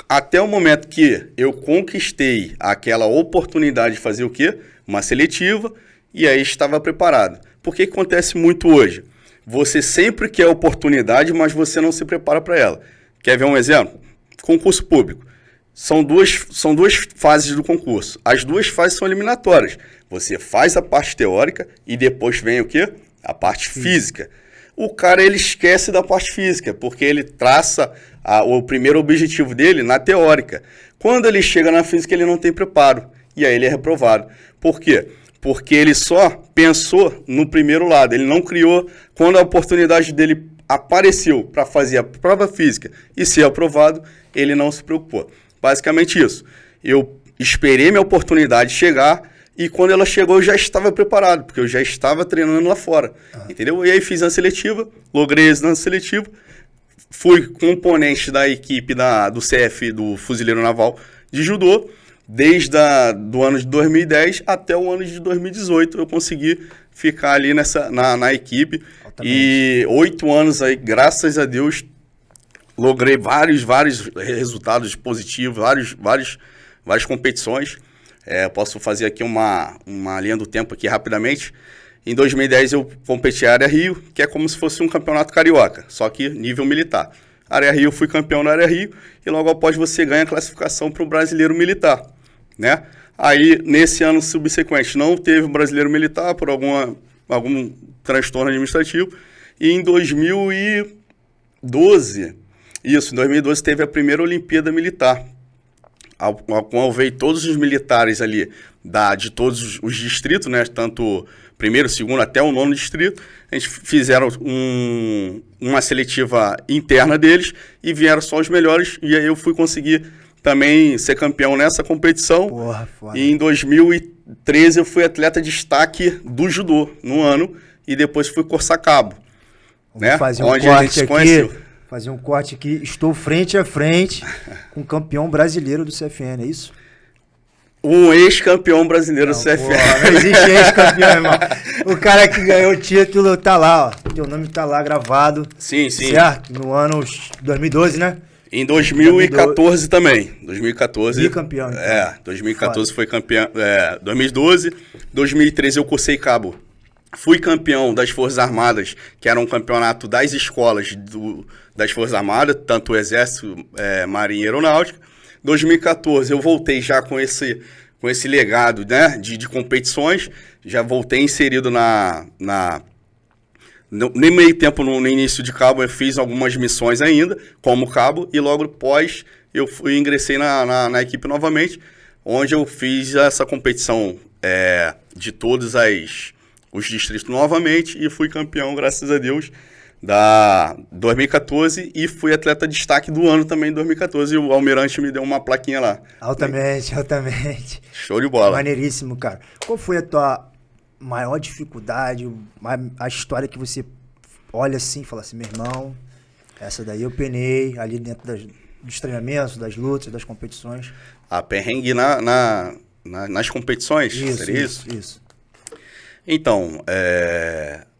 Speaker 2: Até o momento que eu conquistei aquela oportunidade de fazer o quê? Uma seletiva, e aí estava preparado. Por que acontece muito hoje? Você sempre quer oportunidade, mas você não se prepara para ela. Quer ver um exemplo? Concurso público. São duas fases do concurso. As 2 fases são eliminatórias. Você faz a parte teórica e depois vem o quê? A parte física. O cara, ele esquece da parte física, porque ele traça o primeiro objetivo dele na teórica. Quando ele chega na física, ele não tem preparo. E aí ele é reprovado. Por quê? Porque ele só pensou no primeiro lado. Ele não criou, quando a oportunidade dele apareceu para fazer a prova física e ser aprovado, ele não se preocupou. Basicamente isso. Eu esperei minha oportunidade chegar, E quando ela chegou, eu já estava preparado, porque eu já estava treinando lá fora, entendeu? E aí fiz a seletiva, logrei êxito na seletiva, fui componente da equipe do CF, do Fuzileiro Naval de Judô, desde do ano de 2010 até o ano de 2018, eu consegui ficar ali na equipe. E 8 anos aí, graças a Deus, logrei vários resultados positivos, várias competições. Posso fazer aqui uma linha do tempo aqui rapidamente. Em 2010 eu competi a Área Rio, que é como se fosse um campeonato carioca, só que nível militar. Área Rio, fui campeão na Área Rio e logo após você ganha a classificação para o Brasileiro Militar, né? Aí, nesse ano subsequente, não teve o Brasileiro Militar por algum transtorno administrativo. E em 2012, em 2012 teve a primeira Olimpíada Militar, ao qual veio todos os militares ali de todos os distritos, né? Tanto primeiro, segundo, até o 9º distrito. A gente fizeram uma seletiva interna deles e vieram só os melhores. E aí eu fui conseguir também ser campeão nessa competição.
Speaker 1: Porra, foda.
Speaker 2: E em 2013 eu fui atleta de destaque do judô no ano e depois fui cursar cabo. Né?
Speaker 1: Fazer
Speaker 2: onde a gente se conheceu.
Speaker 1: Fazer um corte aqui. Estou frente a frente com o campeão brasileiro do CFN, é isso?
Speaker 2: Um ex-campeão brasileiro do CFN.
Speaker 1: Porra, não existe ex-campeão, irmão. O cara que ganhou o título tá lá, ó. Teu nome tá lá gravado.
Speaker 2: Sim.
Speaker 1: Certo? No ano 2012, né?
Speaker 2: Em 2014 também. 2014.
Speaker 1: Bicampeão. Então.
Speaker 2: 2014 foi campeão. 2012. 2013 eu cursei cabo. Fui campeão das Forças Armadas, que era um campeonato das escolas das Forças Armadas, tanto o Exército, Marinha e Aeronáutica. 2014 eu voltei já com esse legado, né, de competições, já voltei inserido no meio tempo, no início de cabo, eu fiz algumas missões ainda, como cabo, e logo após eu ingressei na equipe novamente, onde eu fiz essa competição de todos os distritos novamente e fui campeão, graças a Deus, da 2014 e fui atleta de destaque do ano também em 2014 e o Almirante me deu uma plaquinha lá.
Speaker 1: Altamente.
Speaker 2: Show de bola.
Speaker 1: Maneiríssimo, cara. Qual foi a tua maior dificuldade, a história que você olha assim e fala assim, meu irmão, essa daí eu penei ali dentro dos treinamentos, das lutas, das competições?
Speaker 2: A perrengue nas competições? Seria
Speaker 1: isso.
Speaker 2: Então,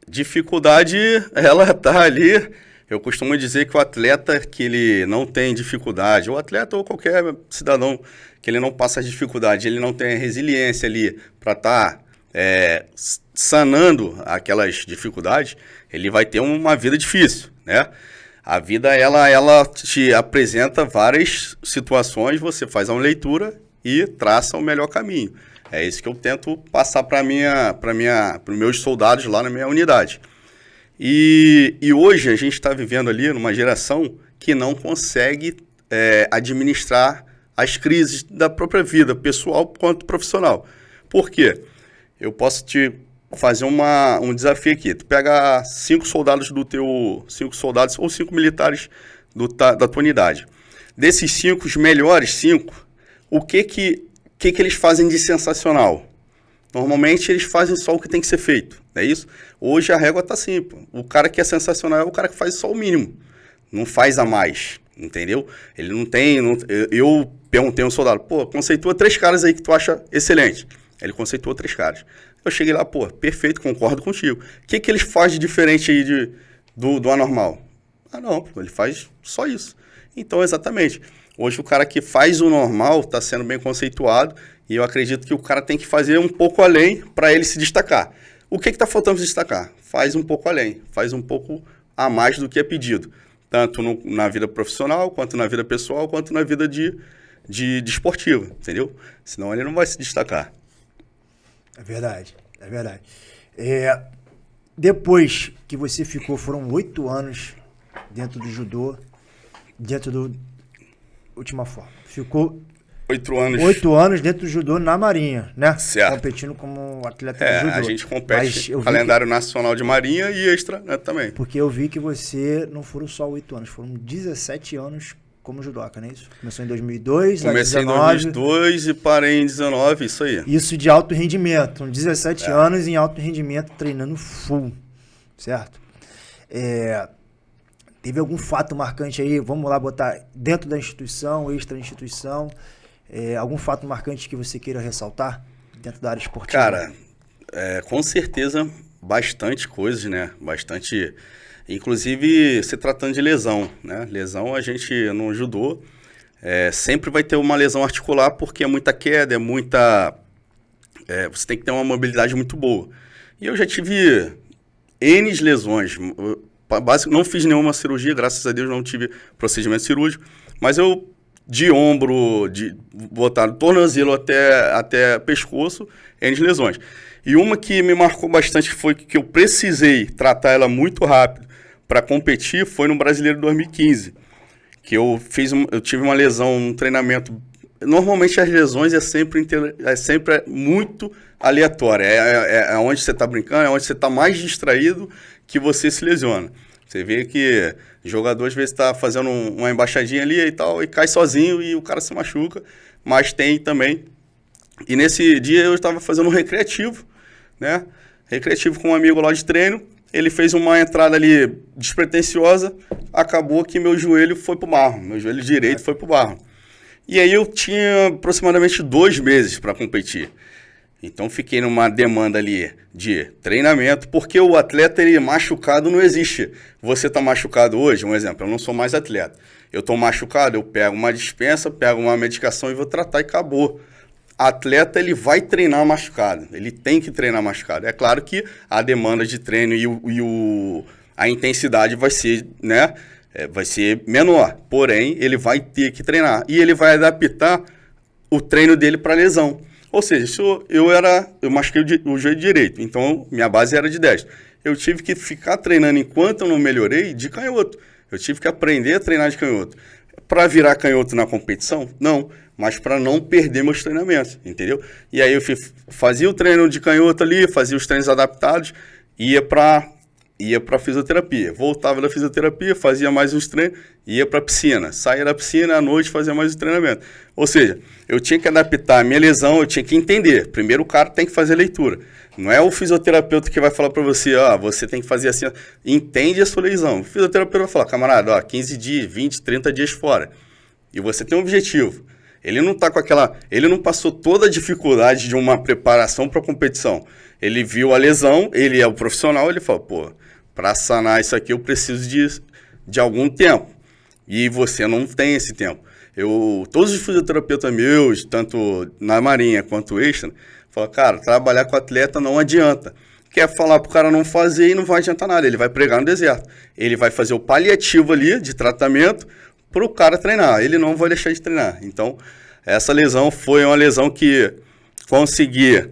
Speaker 2: dificuldade, ela tá ali. Eu costumo dizer que o atleta que ele não tem dificuldade, o atleta ou qualquer cidadão que ele não passa dificuldade, ele não tem resiliência ali para estar sanando aquelas dificuldades, ele vai ter uma vida difícil, né? A vida, ela te apresenta várias situações, você faz uma leitura e traça o melhor caminho. É isso que eu tento passar para os meus soldados lá na minha unidade. E hoje a gente está vivendo ali numa geração que não consegue administrar as crises da própria vida, pessoal quanto profissional. Por quê? Eu posso te fazer um desafio aqui. Tu pega 5 soldados ou 5 militares da tua unidade. Desses 5, os melhores 5, o que eles fazem de sensacional? Normalmente eles fazem só o que tem que ser feito, não é isso? Hoje a régua tá assim, pô. O cara que é sensacional é o cara que faz só o mínimo, não faz a mais, entendeu? Ele não tem... Eu perguntei a um soldado, pô, conceitua 3 caras aí que tu acha excelente. Ele conceituou 3 caras. Eu cheguei lá, pô, perfeito, concordo contigo. O que eles fazem de diferente aí do anormal? Ah, não, pô, ele faz só isso. Então, exatamente. Hoje o cara que faz o normal está sendo bem conceituado e eu acredito que o cara tem que fazer um pouco além para ele se destacar. O que está faltando se destacar? Faz um pouco além, faz um pouco a mais do que é pedido. Tanto na vida profissional, quanto na vida pessoal, quanto na vida de esportiva, entendeu? Senão ele não vai se destacar.
Speaker 1: É verdade. Depois que você ficou, foram 8 anos dentro do judô, dentro do... Última forma. Ficou 8 anos dentro do judô na Marinha, né?
Speaker 2: Certo.
Speaker 1: Competindo como atleta de judô.
Speaker 2: A gente compete no calendário nacional de Marinha e extra, né, também.
Speaker 1: Porque eu vi que você não foram só 8 anos, foram 17 anos como judoca, não é isso? Começou em 2002,
Speaker 2: Comecei em 2002 e parei em 19, isso aí.
Speaker 1: Isso de alto rendimento, 17 anos em alto rendimento, treinando full, certo? Teve algum fato marcante aí, vamos lá botar dentro da instituição, extra-instituição, algum fato marcante que você queira ressaltar dentro da área esportiva?
Speaker 2: Cara, com certeza bastante coisas, né? Bastante, inclusive se tratando de lesão, né? Lesão a gente no judô sempre vai ter uma lesão articular porque é muita queda, você tem que ter uma mobilidade muito boa. E eu já tive N lesões, não fiz nenhuma cirurgia, graças a Deus não tive procedimento cirúrgico, mas eu de ombro, de botar tornozelo até pescoço, N lesões. E uma que me marcou bastante foi que eu precisei tratar ela muito rápido para competir, foi no Brasileiro 2015, que eu tive uma lesão no treinamento. Normalmente as lesões é sempre muito aleatória, é onde você está brincando, é onde você está mais distraído que você se lesiona. Você vê que o jogador às vezes está fazendo uma embaixadinha ali e tal, e cai sozinho e o cara se machuca, mas tem também. E nesse dia eu estava fazendo um recreativo, né? Recreativo com um amigo lá de treino, ele fez uma entrada ali despretensiosa, acabou que meu joelho foi pro barro, meu joelho direito foi pro barro. E aí eu tinha aproximadamente 2 meses para competir. Então fiquei numa demanda ali de treinamento, porque o atleta ele machucado não existe. Você está machucado hoje, um exemplo, eu não sou mais atleta. Eu estou machucado, eu pego uma dispensa, pego uma medicação e vou tratar e acabou. Atleta ele vai treinar machucado, ele tem que treinar machucado. É claro que a demanda de treino a intensidade vai ser, né, vai ser menor, porém ele vai ter que treinar e ele vai adaptar o treino dele para lesão. Ou seja, eu machuquei o joelho direito, então minha base era de 10. Eu tive que ficar treinando enquanto eu não melhorei de canhoto. Eu tive que aprender a treinar de canhoto. Para virar canhoto na competição? Não, mas para não perder meus treinamentos, entendeu? E aí eu fazia o treino de canhoto ali, fazia os treinos adaptados, ia para fisioterapia. Voltava da fisioterapia, fazia mais uns treinos, ia para a piscina. Saía da piscina, à noite fazia mais um treinamento. Ou seja, eu tinha que adaptar a minha lesão, eu tinha que entender. Primeiro o cara tem que fazer leitura. Não é o fisioterapeuta que vai falar para você, você tem que fazer assim. Entende a sua lesão. O fisioterapeuta vai falar, camarada, 15 dias, 20, 30 dias fora. E você tem um objetivo. Ele não tá ele não passou toda a dificuldade de uma preparação para a competição. Ele viu a lesão, ele é o profissional, ele falou, para sanar isso aqui eu preciso de algum tempo. E você não tem esse tempo. Todos os fisioterapeutas meus, tanto na Marinha quanto extra, falam, cara, trabalhar com atleta não adianta. Quer falar pro cara não fazer e não vai adiantar nada, ele vai pregar no deserto. Ele vai fazer o paliativo ali de tratamento pro cara treinar, ele não vai deixar de treinar. Então, essa lesão foi uma lesão que consegui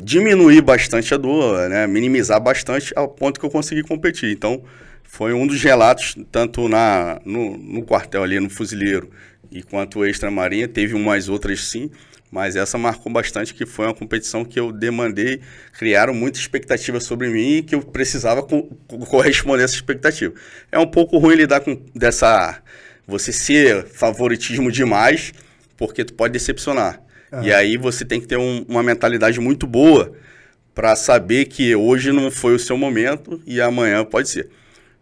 Speaker 2: diminuir bastante a dor, né, minimizar bastante ao ponto que eu consegui competir. Então, foi um dos relatos, tanto no quartel ali, no fuzileiro, e quanto extra marinha, teve umas outras sim, mas essa marcou bastante, que foi uma competição que eu demandei, criaram muita expectativa sobre mim e que eu precisava corresponder a essa expectativa. É um pouco ruim lidar com você ser favoritismo demais, porque tu pode decepcionar. E aí você tem que ter uma mentalidade muito boa para saber que hoje não foi o seu momento e amanhã pode ser.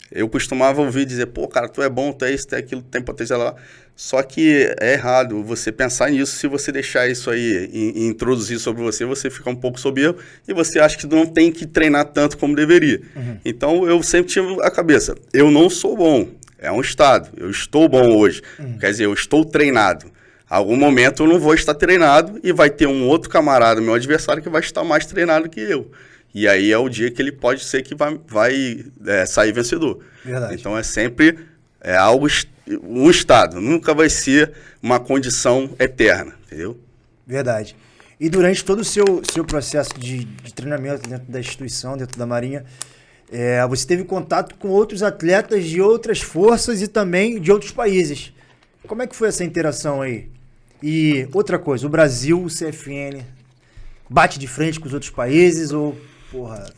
Speaker 2: Eu costumava ouvir dizer, cara, tu é bom, tu é isso, tu é aquilo, tem potencial lá. Só que é errado você pensar nisso. Se você deixar isso aí e introduzir sobre você, você fica um pouco soberbo e você acha que não tem que treinar tanto como deveria. Uhum. Então, eu sempre tive a cabeça, eu não sou bom, é um estado, eu estou bom hoje. Uhum. Quer dizer, eu estou treinado. Algum momento eu não vou estar treinado e vai ter um outro camarada, meu adversário, que vai estar mais treinado que eu. E aí é o dia que ele pode ser que vai sair vencedor. Verdade. Então é sempre algo, um estado, nunca vai ser uma condição eterna, entendeu?
Speaker 1: Verdade. E durante todo o seu processo de treinamento dentro da instituição, dentro da Marinha, você teve contato com outros atletas de outras forças e também de outros países. Como é que foi essa interação aí? E outra coisa, o Brasil, o CFN, bate de frente com os outros países ou,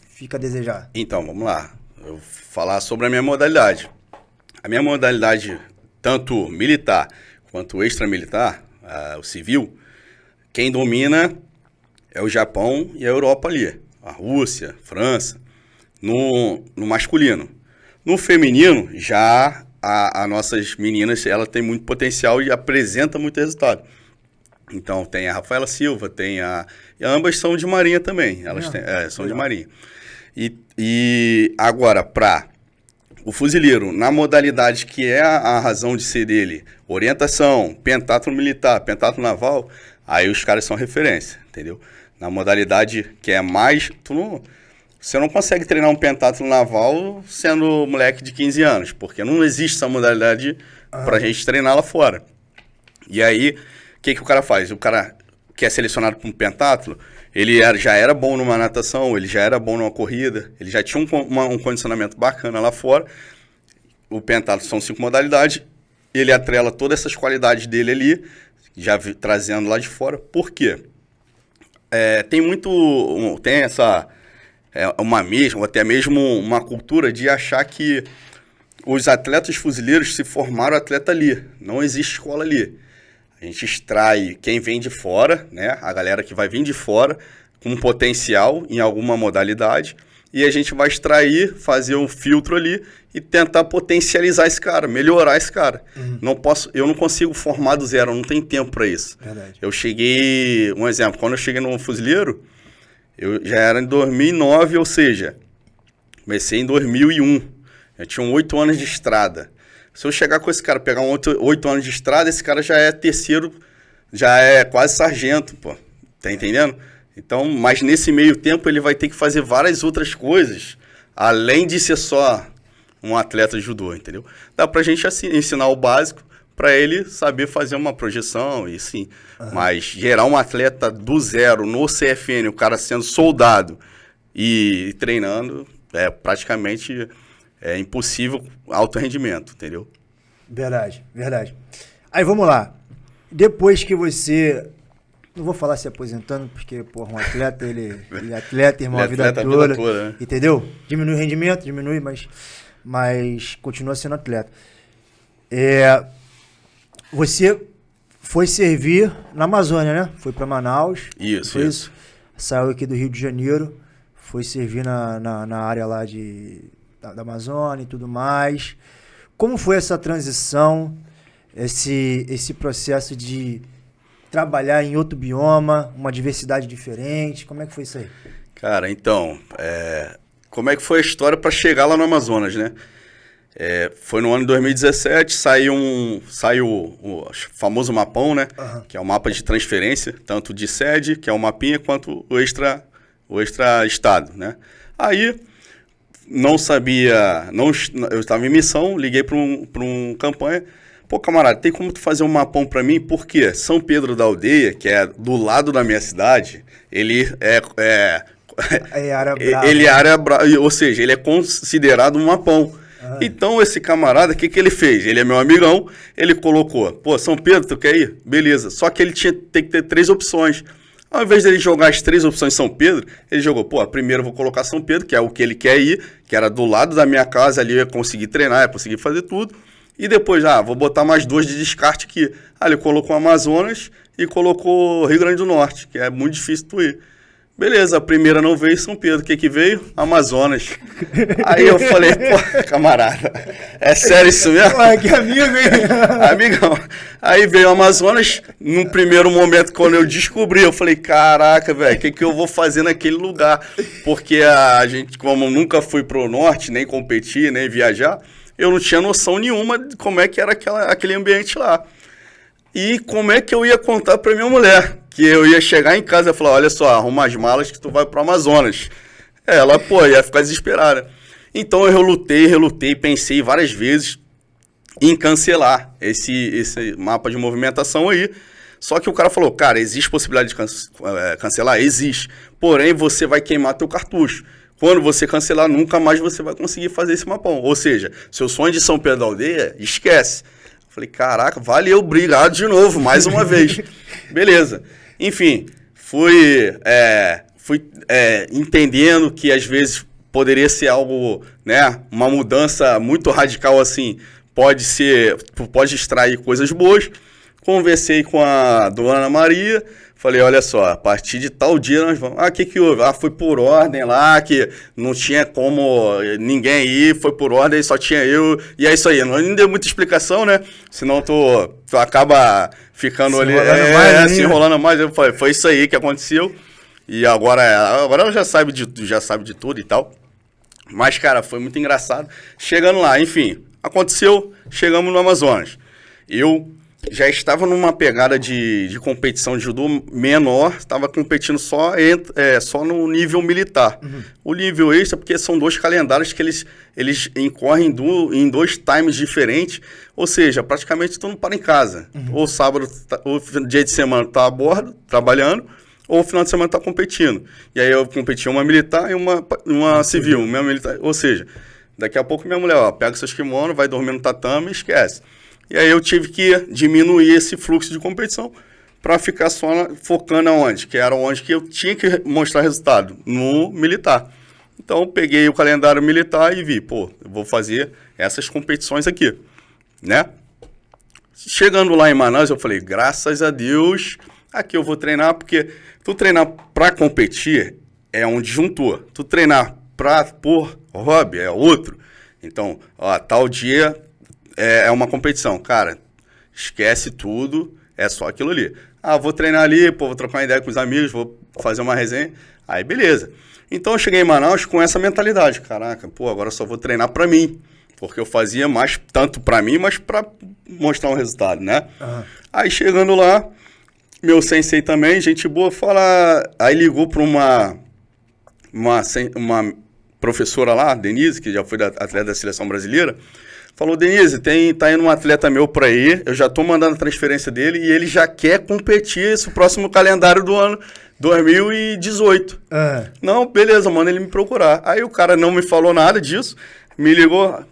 Speaker 1: fica a desejar?
Speaker 2: Então, vamos lá. Eu vou falar sobre a minha modalidade. A minha modalidade, tanto militar quanto extramilitar, o civil, quem domina é o Japão e a Europa ali. A Rússia, França, no masculino. No feminino, já as nossas meninas, ela tem muito potencial e apresenta muito resultado. Então, tem a Rafaela Silva, tem e ambas são de marinha também. Elas são de marinha. E agora, para o fuzileiro, na modalidade que é a razão de ser dele, orientação, pentatlo militar, pentatlo naval, aí os caras são referência, entendeu? Na modalidade que é mais... Você não consegue treinar um pentatlo naval sendo moleque de 15 anos, porque não existe essa modalidade pra gente treinar lá fora. E aí, o que o cara faz? O cara que é selecionado para um pentatlo, ele já era bom numa natação, ele já era bom numa corrida, ele já tinha um condicionamento bacana lá fora. O pentatlo são 5 modalidades, ele atrela todas essas qualidades dele ali, já trazendo lá de fora. Por quê? Tem essa... ou até mesmo uma cultura de achar que os atletas fuzileiros se formaram atleta ali. Não existe escola ali. A gente extrai quem vem de fora, né? A galera que vai vir de fora com potencial em alguma modalidade, e a gente vai extrair, fazer um filtro ali e tentar potencializar esse cara, melhorar esse cara. Eu não consigo formar do zero, eu não tenho tempo para isso.
Speaker 1: Verdade.
Speaker 2: Eu cheguei, um exemplo, quando eu cheguei no fuzileiro, eu já era em 2009, ou seja, comecei em 2001. Eu tinha 8 anos de estrada. Se eu chegar com esse cara, pegar 8 anos de estrada, esse cara já é terceiro, já é quase sargento, pô. Tá entendendo? Então, mas nesse meio tempo ele vai ter que fazer várias outras coisas, além de ser só um atleta de judô, entendeu? Dá pra gente ensinar o básico para ele saber fazer uma projeção e sim. Mas gerar um atleta do zero no CFN, o cara sendo soldado e treinando, praticamente impossível alto rendimento, entendeu?
Speaker 1: Verdade, verdade. Aí vamos lá. Depois que você... Não vou falar se aposentando, porque, porra, um atleta, ele é atleta, irmão, a vida toda, né? Entendeu? Diminui o rendimento, mas continua sendo atleta. Você foi servir na Amazônia, né? Foi para Manaus.
Speaker 2: Isso.
Speaker 1: Saiu aqui do Rio de Janeiro, foi servir na área lá da Amazônia e tudo mais. Como foi essa transição, esse processo de trabalhar em outro bioma, uma diversidade diferente? Como é que foi isso aí?
Speaker 2: Cara, então, como é que foi a história para chegar lá no Amazonas, né? Foi no ano de 2017, saiu o famoso mapão, né? Que é o mapa de transferência, tanto de sede, que é o mapinha, quanto o extra estado, né? Aí, não sabia, eu estava em missão, liguei para um campanha. Pô, camarada, tem como tu fazer um mapão para mim? Porque São Pedro da Aldeia, que é do lado da minha cidade, ele área brava, ou seja, ele é considerado um mapão. Então, esse camarada, o que ele fez? Ele é meu amigão, ele colocou, pô, São Pedro, tu quer ir? Beleza. Só que ele tem que ter 3 opções. Ao invés dele jogar as 3 opções São Pedro, ele jogou, pô, primeiro eu vou colocar São Pedro, que é o que ele quer ir, que era do lado da minha casa, ali eu ia conseguir treinar, ia conseguir fazer tudo. E depois, vou botar mais 2 de descarte aqui. Ele colocou Amazonas e colocou Rio Grande do Norte, que é muito difícil tu ir. Beleza, a primeira não veio São Pedro. O que veio? Amazonas. Aí eu falei, pô, camarada, é sério isso mesmo?
Speaker 1: Pô, que amigo, hein?
Speaker 2: Amigão. Aí veio o Amazonas. No primeiro momento, quando eu descobri, eu falei, caraca, velho, o que eu vou fazer naquele lugar? Porque a gente, como nunca fui pro norte, nem competir, nem viajar, eu não tinha noção nenhuma de como é que era aquele ambiente lá. E como é que eu ia contar pra minha mulher? Que eu ia chegar em casa e falar, olha só, arruma as malas que tu vai pro Amazonas. Ela, pô, ia ficar desesperada. Então eu relutei, pensei várias vezes em cancelar esse mapa de movimentação aí. Só que o cara falou, cara, existe possibilidade de cancelar? Existe. Porém, você vai queimar teu cartucho. Quando você cancelar, nunca mais você vai conseguir fazer esse mapão. Ou seja, seu sonho de São Pedro da Aldeia, esquece. Falei, caraca, valeu, obrigado de novo, mais uma vez. Beleza. Enfim, fui entendendo que às vezes poderia ser algo, né, uma mudança muito radical assim, pode extrair coisas boas. Conversei com a dona Ana Maria, falei, olha só, a partir de tal dia nós vamos... o que houve? Foi por ordem lá, que não tinha como ninguém ir, foi por ordem, só tinha eu, e é isso aí. Não deu muita explicação, né? Senão tu acaba ficando se ali, se enrolando mais. Eu falei, foi isso aí que aconteceu, e agora ela já sabe de tudo e tal. Mas, cara, foi muito engraçado. Chegando lá, enfim, aconteceu, chegamos no Amazonas. Eu já estava numa pegada de competição de judô menor, estava competindo só no nível militar. Uhum. O nível extra, porque são 2 calendários que eles incorrem em 2 times diferentes, ou seja, praticamente tu não para em casa. Uhum. Ou sábado, ou dia de semana tu tá a bordo, trabalhando, ou final de semana tu tá competindo. E aí eu competi uma militar e uma civil, minha militar, ou seja, daqui a pouco minha mulher, pega seus kimonos, vai dormir no tatame e esquece. E aí eu tive que diminuir esse fluxo de competição para ficar só focando aonde? Que era onde que eu tinha que mostrar resultado, no militar. Então eu peguei o calendário militar e vi, eu vou fazer essas competições aqui, né? Chegando lá em Manaus, eu falei, graças a Deus, aqui eu vou treinar, porque tu treinar para competir é um disjuntor. Tu treinar por hobby é outro. Então, tal dia... É uma competição. Cara, esquece tudo, é só aquilo ali. Vou treinar ali, vou trocar uma ideia com os amigos, vou fazer uma resenha. Aí, beleza. Então, eu cheguei em Manaus com essa mentalidade. Caraca, agora eu só vou treinar pra mim. Porque eu fazia mais tanto pra mim, mas pra mostrar um resultado, né? Uhum. Aí, chegando lá, meu sensei também, gente boa, aí ligou pra uma professora lá, Denise, que já foi atleta da seleção brasileira. Falou, Denise, tá indo um atleta meu por aí, eu já tô mandando a transferência dele e ele já quer competir esse próximo calendário do ano 2018. Não, beleza, manda ele me procurar. Aí o cara não me falou nada disso, me ligou,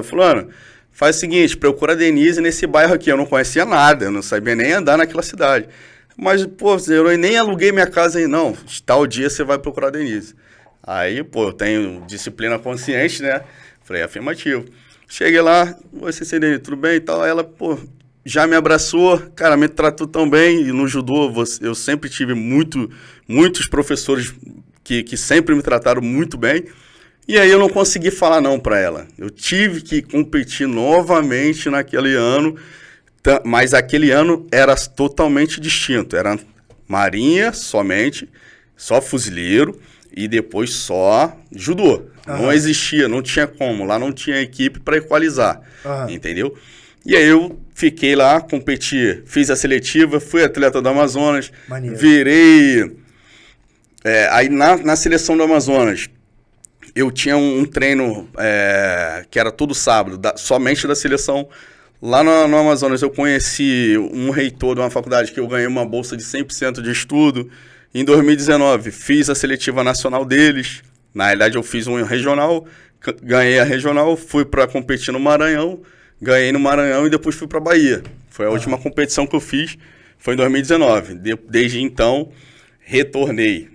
Speaker 2: fulano, faz o seguinte, procura a Denise nesse bairro aqui, eu não conhecia nada, eu não sabia nem andar naquela cidade. Mas, eu nem aluguei minha casa aí, não, tal dia você vai procurar a Denise. Aí, eu tenho disciplina consciente, né? Falei, afirmativo. Cheguei lá, você Denise, tudo bem e tal? Ela, já me abraçou, cara, me tratou tão bem. E no judô, eu sempre tive muitos professores que sempre me trataram muito bem. E aí eu não consegui falar não para ela. Eu tive que competir novamente naquele ano, mas aquele ano era totalmente distinto. Era marinha somente, só fuzileiro e depois só judô. Uhum. Não existia, não tinha como. Lá não tinha equipe para equalizar, entendeu? E aí eu fiquei lá, competi, fiz a seletiva, fui atleta do Amazonas, maneiro. Virei... aí na seleção do Amazonas, eu tinha um treino que era todo sábado, somente da seleção. Lá no Amazonas eu conheci um reitor de uma faculdade que eu ganhei uma bolsa de 100% de estudo. Em 2019 fiz a seletiva nacional deles. Na realidade eu fiz um regional, ganhei a regional, fui para competir no Maranhão, ganhei no Maranhão e depois fui para Bahia. Foi a última competição que eu fiz, foi em 2019. Desde então, retornei.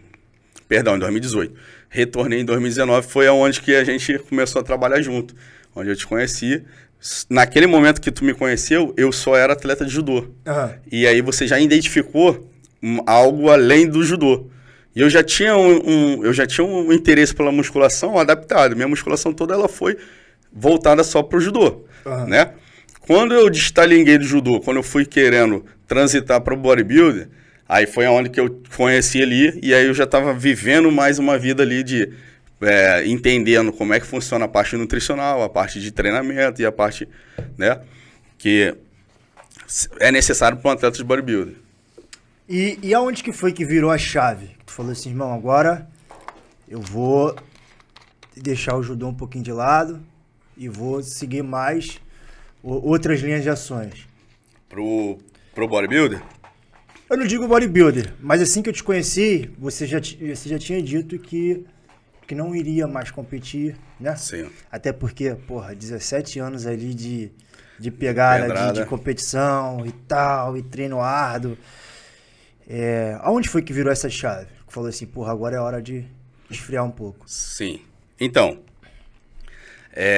Speaker 2: Perdão, em 2018. Retornei em 2019, foi aonde que a gente começou a trabalhar junto. Onde eu te conheci. Naquele momento que tu me conheceu, eu só era atleta de judô. E aí você já identificou algo além do judô. E eu já tinha um interesse pela musculação adaptado. Minha musculação toda ela foi voltada só para o judô, né? Quando eu destalinguei do judô, quando eu fui querendo transitar para o bodybuilder, aí foi onde que eu conheci ali, e aí eu já estava vivendo mais uma vida ali de entendendo como é que funciona a parte nutricional, a parte de treinamento e a parte, né, que é necessário para um atleta de bodybuilder.
Speaker 1: E aonde que foi que virou a chave? Tu falou assim, irmão, agora eu vou deixar o judô um pouquinho de lado e vou seguir mais outras linhas de ações.
Speaker 2: Pro bodybuilder?
Speaker 1: Eu não digo bodybuilder, mas assim que eu te conheci, você já tinha dito que não iria mais competir, né?
Speaker 2: Sim.
Speaker 1: Até porque, 17 anos ali de pegada, de competição e tal, e treino árduo. Aonde foi que virou essa chave? Que falou assim, agora é hora de esfriar um pouco.
Speaker 2: Sim. Então,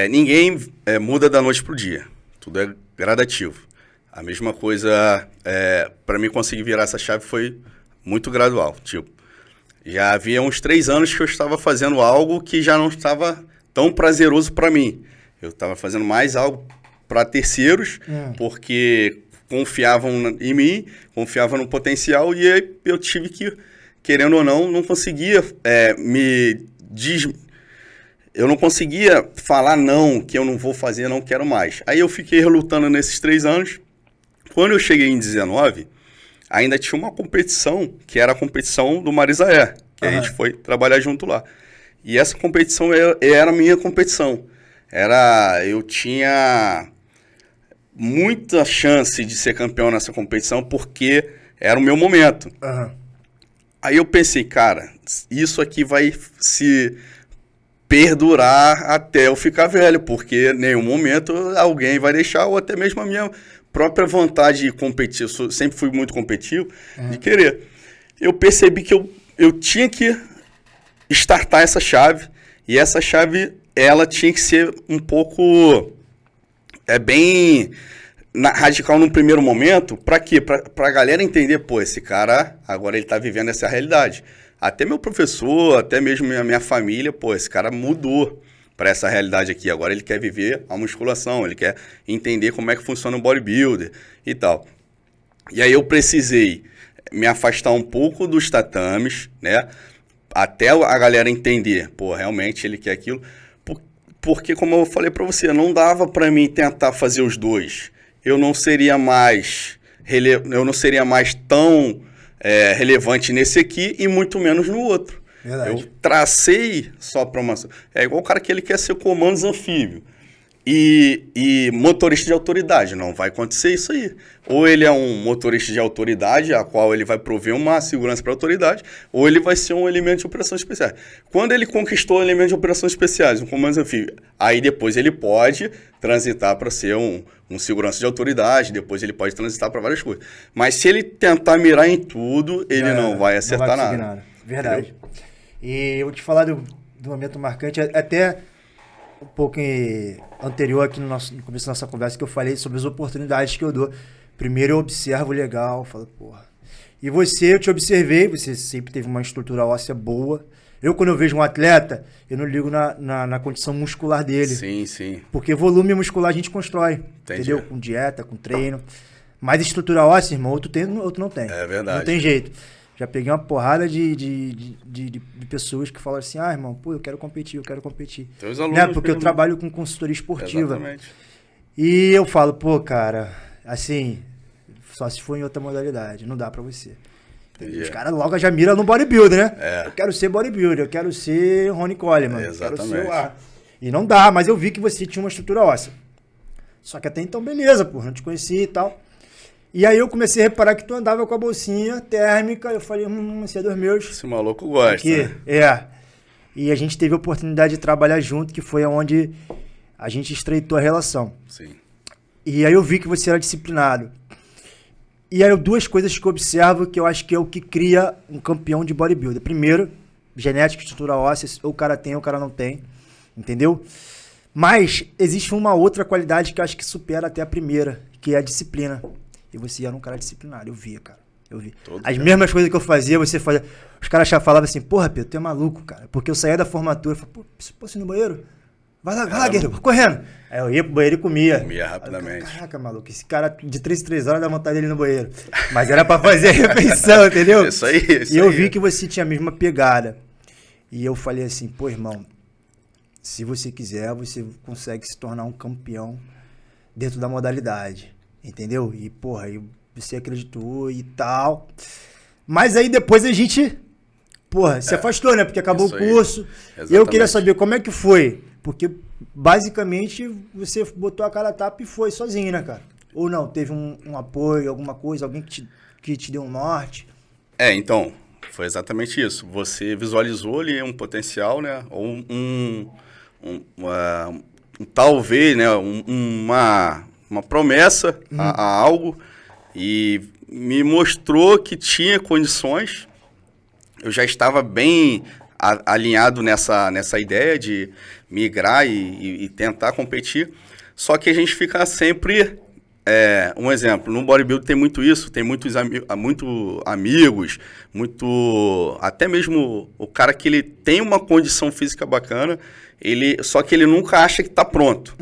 Speaker 2: ninguém muda da noite pro dia. Tudo é gradativo. A mesma coisa, para mim conseguir virar essa chave foi muito gradual. Tipo, já havia uns 3 anos que eu estava fazendo algo que já não estava tão prazeroso para mim. Eu estava fazendo mais algo para terceiros, porque confiavam em mim, confiavam no potencial, e aí eu tive que, querendo ou não conseguia eu não conseguia falar não, que eu não vou fazer, não quero mais. Aí eu fiquei relutando nesses 3 anos. Quando eu cheguei em 19, ainda tinha uma competição, que era a competição do Marisaé, que a gente foi trabalhar junto lá. E essa competição era a minha competição. Eu tinha muita chance de ser campeão nessa competição, porque era o meu momento. Aí eu pensei, cara, isso aqui vai se perdurar até eu ficar velho, porque em nenhum momento alguém vai deixar, ou até mesmo a minha própria vontade de competir, eu sempre fui muito competitivo, de querer. Eu percebi que eu tinha que startar essa chave, e essa chave, ela tinha que ser um pouco, bem radical no primeiro momento. Pra quê? Pra galera entender, pô, esse cara, agora ele tá vivendo essa realidade. Até meu professor, até mesmo minha família, pô, esse cara mudou para essa realidade aqui. Agora ele quer viver a musculação, ele quer entender como é que funciona o bodybuilder e tal. E aí eu precisei me afastar um pouco dos tatames, né? Até a galera entender, pô, realmente ele quer aquilo. Porque, como eu falei para você, não dava para mim tentar fazer os dois. Eu não seria mais tão relevante nesse aqui e muito menos no outro. Verdade. Eu tracei só para uma... É igual o cara que ele quer ser comandos anfíbio e motorista de autoridade. Não vai acontecer isso aí. Ou ele é um motorista de autoridade, a qual ele vai prover uma segurança para a autoridade, ou ele vai ser um elemento de operações especiais. Quando ele conquistou o elemento de operações especiais, um comando anfíbio, aí depois ele pode transitar para ser um segurança de autoridade, depois ele pode transitar para várias coisas. Mas se ele tentar mirar em tudo, ele não vai acertar nada.
Speaker 1: Verdade. Entendeu? E eu vou te falar do momento marcante, até um pouco anterior aqui no começo da nossa conversa, que eu falei sobre as oportunidades que eu dou. Primeiro eu observo legal, falo, porra. E eu te observei, você sempre teve uma estrutura óssea boa. Quando eu vejo um atleta, eu não ligo na condição muscular dele.
Speaker 2: Sim, sim.
Speaker 1: Porque volume muscular a gente constrói, entendeu? Com dieta, com treino. Mas estrutura óssea, irmão, outro tem, outro não tem.
Speaker 2: É verdade.
Speaker 1: Não tem jeito. Já peguei uma porrada de pessoas que falam assim, irmão, pô, eu quero competir.
Speaker 2: Teus alunos,
Speaker 1: né? Porque eu trabalho com consultoria esportiva.
Speaker 2: Exatamente.
Speaker 1: E eu falo, pô, cara, assim, só se for em outra modalidade, não dá pra você. Os caras logo já miram no bodybuilder, né? Eu quero ser bodybuilder, eu quero ser Ronnie Coleman.
Speaker 2: Exatamente.
Speaker 1: Eu quero ser E não dá, mas eu vi que você tinha uma estrutura óssea. Só que até então, beleza, pô, não te conhecia e tal. E aí eu comecei a reparar que tu andava com a bolsinha térmica, eu falei, esse é dos meus.
Speaker 2: Esse maluco gosta.
Speaker 1: Aqui, né? E a gente teve a oportunidade de trabalhar junto, que foi onde a gente estreitou a relação.
Speaker 2: Sim.
Speaker 1: E aí eu vi que você era disciplinado. E aí 2 coisas que eu observo que eu acho que é o que cria um campeão de bodybuilder. Primeiro, genética, estrutura óssea, ou o cara tem ou o cara não tem, entendeu? Mas existe uma outra qualidade que eu acho que supera até a primeira, que é a disciplina. E você era um cara disciplinado, eu via, cara. Eu vi. As mesmas coisas que eu fazia, você fazia. Os caras falavam assim, porra, Pedro, tu é maluco, cara. Porque eu saía da formatura, eu falava, pô, posso ir no banheiro? Vai lá, guerreiro, correndo. Aí eu ia pro banheiro e comia.
Speaker 2: Comia rapidamente.
Speaker 1: Caraca, maluco, esse cara de 3 em 3 horas dá vontade dele ir no banheiro. Mas era pra fazer a refeição, entendeu?
Speaker 2: Isso aí.
Speaker 1: E eu vi que você tinha a mesma pegada. E eu falei assim, pô, irmão, se você quiser, você consegue se tornar um campeão dentro da modalidade. Entendeu? E, porra, você acreditou e tal. Mas aí depois a gente, porra, se afastou, né? Porque acabou o curso. E eu queria saber como é que foi. Porque, basicamente, você botou a cara a tapa e foi sozinho, né, cara? Ou não? Teve um apoio, alguma coisa, alguém que te deu um norte?
Speaker 2: Então, foi exatamente isso. Você visualizou ali um potencial, né? Ou talvez, né? Uma promessa a algo, e me mostrou que tinha condições. Eu já estava bem alinhado nessa ideia de migrar e tentar competir. Só que a gente fica sempre... um exemplo, no bodybuilding tem muito isso, tem muitos amigos, até mesmo o cara que ele tem uma condição física bacana, só que ele nunca acha que está pronto,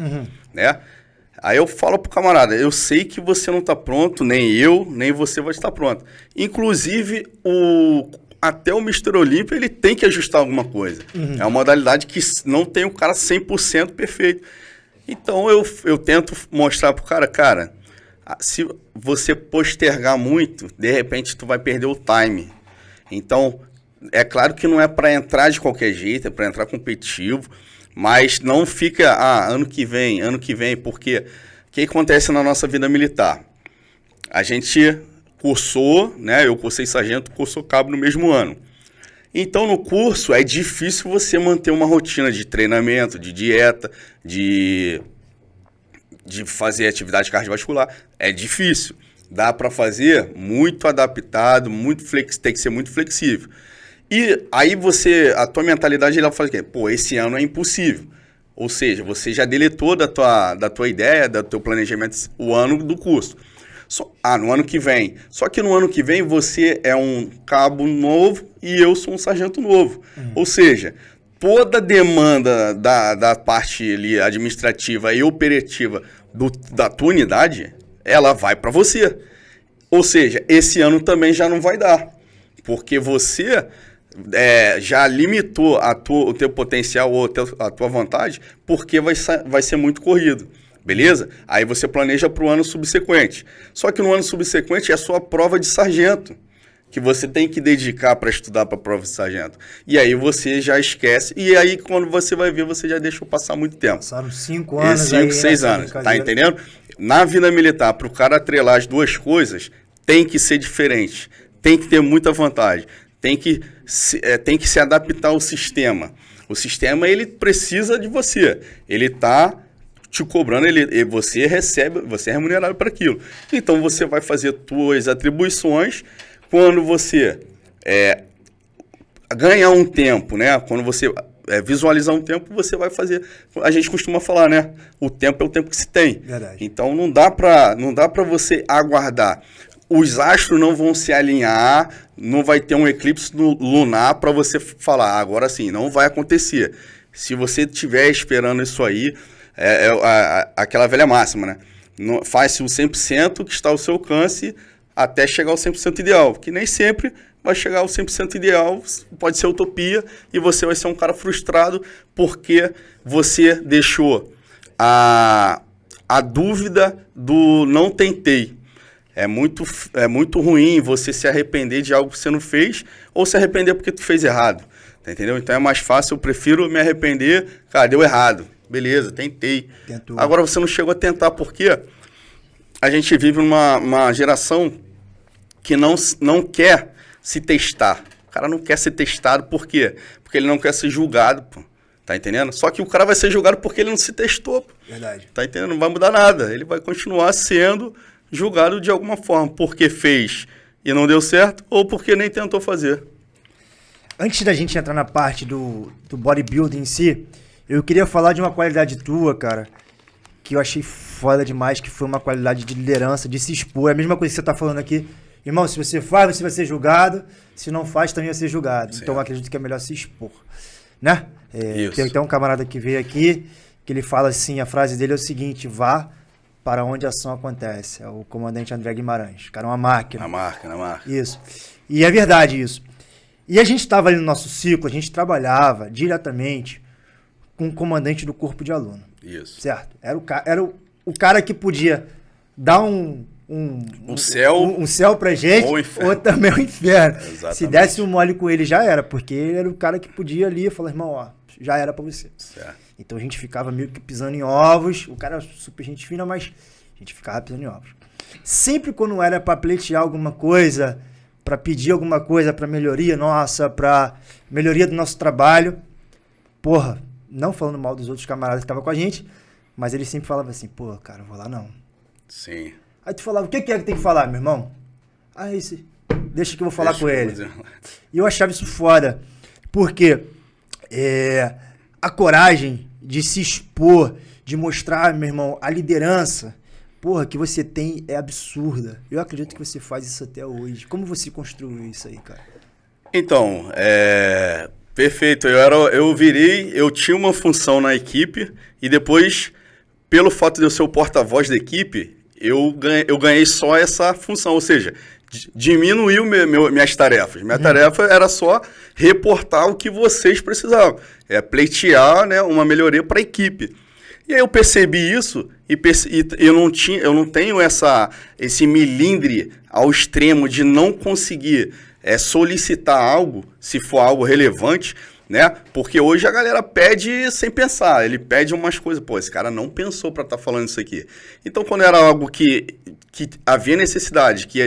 Speaker 2: né? Aí eu falo pro camarada, eu sei que você não está pronto, nem eu, nem você vai estar pronto. Inclusive, até o Mr. Olímpia, ele tem que ajustar alguma coisa. É uma modalidade que não tem o cara 100% perfeito. Então, eu tento mostrar pro cara, se você postergar muito, de repente tu vai perder o time. Então, é claro que não é para entrar de qualquer jeito, é para entrar competitivo, mas não fica, ano que vem, porque o que acontece na nossa vida militar? A gente cursou, né? Eu cursei sargento, cursou cabo no mesmo ano. Então, no curso, é difícil você manter uma rotina de treinamento, de dieta, de fazer atividade cardiovascular. É difícil. Dá para fazer muito adaptado, tem que ser muito flexível. E aí a tua mentalidade, ela fala que, esse ano é impossível. Ou seja, você já deletou da tua ideia, do teu planejamento, o ano do curso. No ano que vem. Só que no ano que vem você é um cabo novo e eu sou um sargento novo. Ou seja, toda a demanda da parte ali administrativa e operativa da tua unidade, ela vai para você. Ou seja, esse ano também já não vai dar. Porque você já limitou o teu potencial ou a tua vantagem, porque vai ser muito corrido. Beleza? Aí você planeja para o ano subsequente. Só que no ano subsequente é a sua prova de sargento, que você tem que dedicar para estudar para a prova de sargento. E aí você já esquece, e aí quando você vai ver, você já deixou passar muito tempo.
Speaker 1: Passaram 5 anos
Speaker 2: 5, 6 anos, tá entendendo? Na vida militar, para o cara atrelar as duas coisas, tem que ser diferente, tem que ter muita vantagem, tem que se adaptar ao sistema. O sistema, ele precisa de você, ele está te cobrando, você recebe, você é remunerado para aquilo. Então você vai fazer suas atribuições. Quando você ganhar um tempo, né? Quando você visualizar um tempo, você vai fazer. A gente costuma falar, né? O tempo é o tempo que se tem.
Speaker 1: Verdade.
Speaker 2: Então não dá para você aguardar. Os astros não vão se alinhar, não vai ter um eclipse lunar para você falar, agora sim, não vai acontecer. Se você estiver esperando isso aí, aquela velha máxima, né? Faz-se o 100% que está ao seu alcance até chegar ao 100% ideal, que nem sempre vai chegar ao 100% ideal, pode ser utopia, e você vai ser um cara frustrado porque você deixou a dúvida do não tentei. É muito ruim você se arrepender de algo que você não fez ou se arrepender porque tu fez errado, tá entendeu? Então é mais fácil, eu prefiro me arrepender, cara, deu errado. Beleza, tentei.
Speaker 1: Tentou.
Speaker 2: Agora você não chegou a tentar, porque a gente vive numa geração que não quer se testar. O cara não quer ser testado, por quê? Porque ele não quer ser julgado, pô. Tá entendendo? Só que o cara vai ser julgado porque ele não se testou, pô.
Speaker 1: Verdade.
Speaker 2: Tá entendendo? Não vai mudar nada. Ele vai continuar sendo julgado de alguma forma, porque fez e não deu certo, ou porque nem tentou fazer.
Speaker 1: Antes da gente entrar na parte do bodybuilding em si, eu queria falar de uma qualidade tua, cara, que eu achei foda demais, que foi uma qualidade de liderança, de se expor. É a mesma coisa que você tá falando aqui. Irmão, se você faz, você vai ser julgado. Se não faz, também vai ser julgado. Certo. Então, eu acredito que é melhor se expor, né? Tem até um camarada que veio aqui, que ele fala assim, a frase dele é o seguinte: vá para onde a ação acontece. É o comandante André Guimarães. O cara é uma máquina.
Speaker 2: Na marca.
Speaker 1: Isso. E é verdade isso. E a gente estava ali no nosso ciclo, a gente trabalhava diretamente com o comandante do corpo de aluno.
Speaker 2: Isso.
Speaker 1: Certo? Era o cara que podia dar um céu pra gente, ou também um inferno.
Speaker 2: Exatamente.
Speaker 1: Se desse um mole com ele, já era, porque ele era o cara que podia ali falar, irmão, ó, já era pra você.
Speaker 2: Certo.
Speaker 1: Então a gente ficava meio que pisando em ovos. O cara era super gente fina, mas a gente ficava pisando em ovos. Sempre quando era pra pleitear alguma coisa, pra pedir alguma coisa pra melhoria nossa, pra melhoria do nosso trabalho, porra, não falando mal dos outros camaradas que estavam com a gente, mas ele sempre falava assim, pô, cara, vou lá não.
Speaker 2: Sim.
Speaker 1: Aí tu falava, o que é que tem que falar, meu irmão? Deixa que eu vou falar com ele. E eu achava isso foda. Porque a coragem de se expor, de mostrar, meu irmão, a liderança, porra, que você tem é absurda. Eu acredito que você faz isso até hoje. Como você construiu isso aí, cara?
Speaker 2: Então, perfeito. Eu tinha uma função na equipe e depois, pelo fato de eu ser o porta-voz da equipe, eu ganhei só essa função, ou seja, diminuiu minhas tarefas. Minha tarefa era só reportar o que vocês precisavam, pleitear, né, uma melhoria para a equipe. E aí eu percebi isso e eu não tenho esse milindre ao extremo de não conseguir solicitar algo, se for algo relevante, né? Porque hoje a galera pede sem pensar, ele pede umas coisas, pô, esse cara não pensou para estar falando isso aqui. Então, quando era algo que havia necessidade, que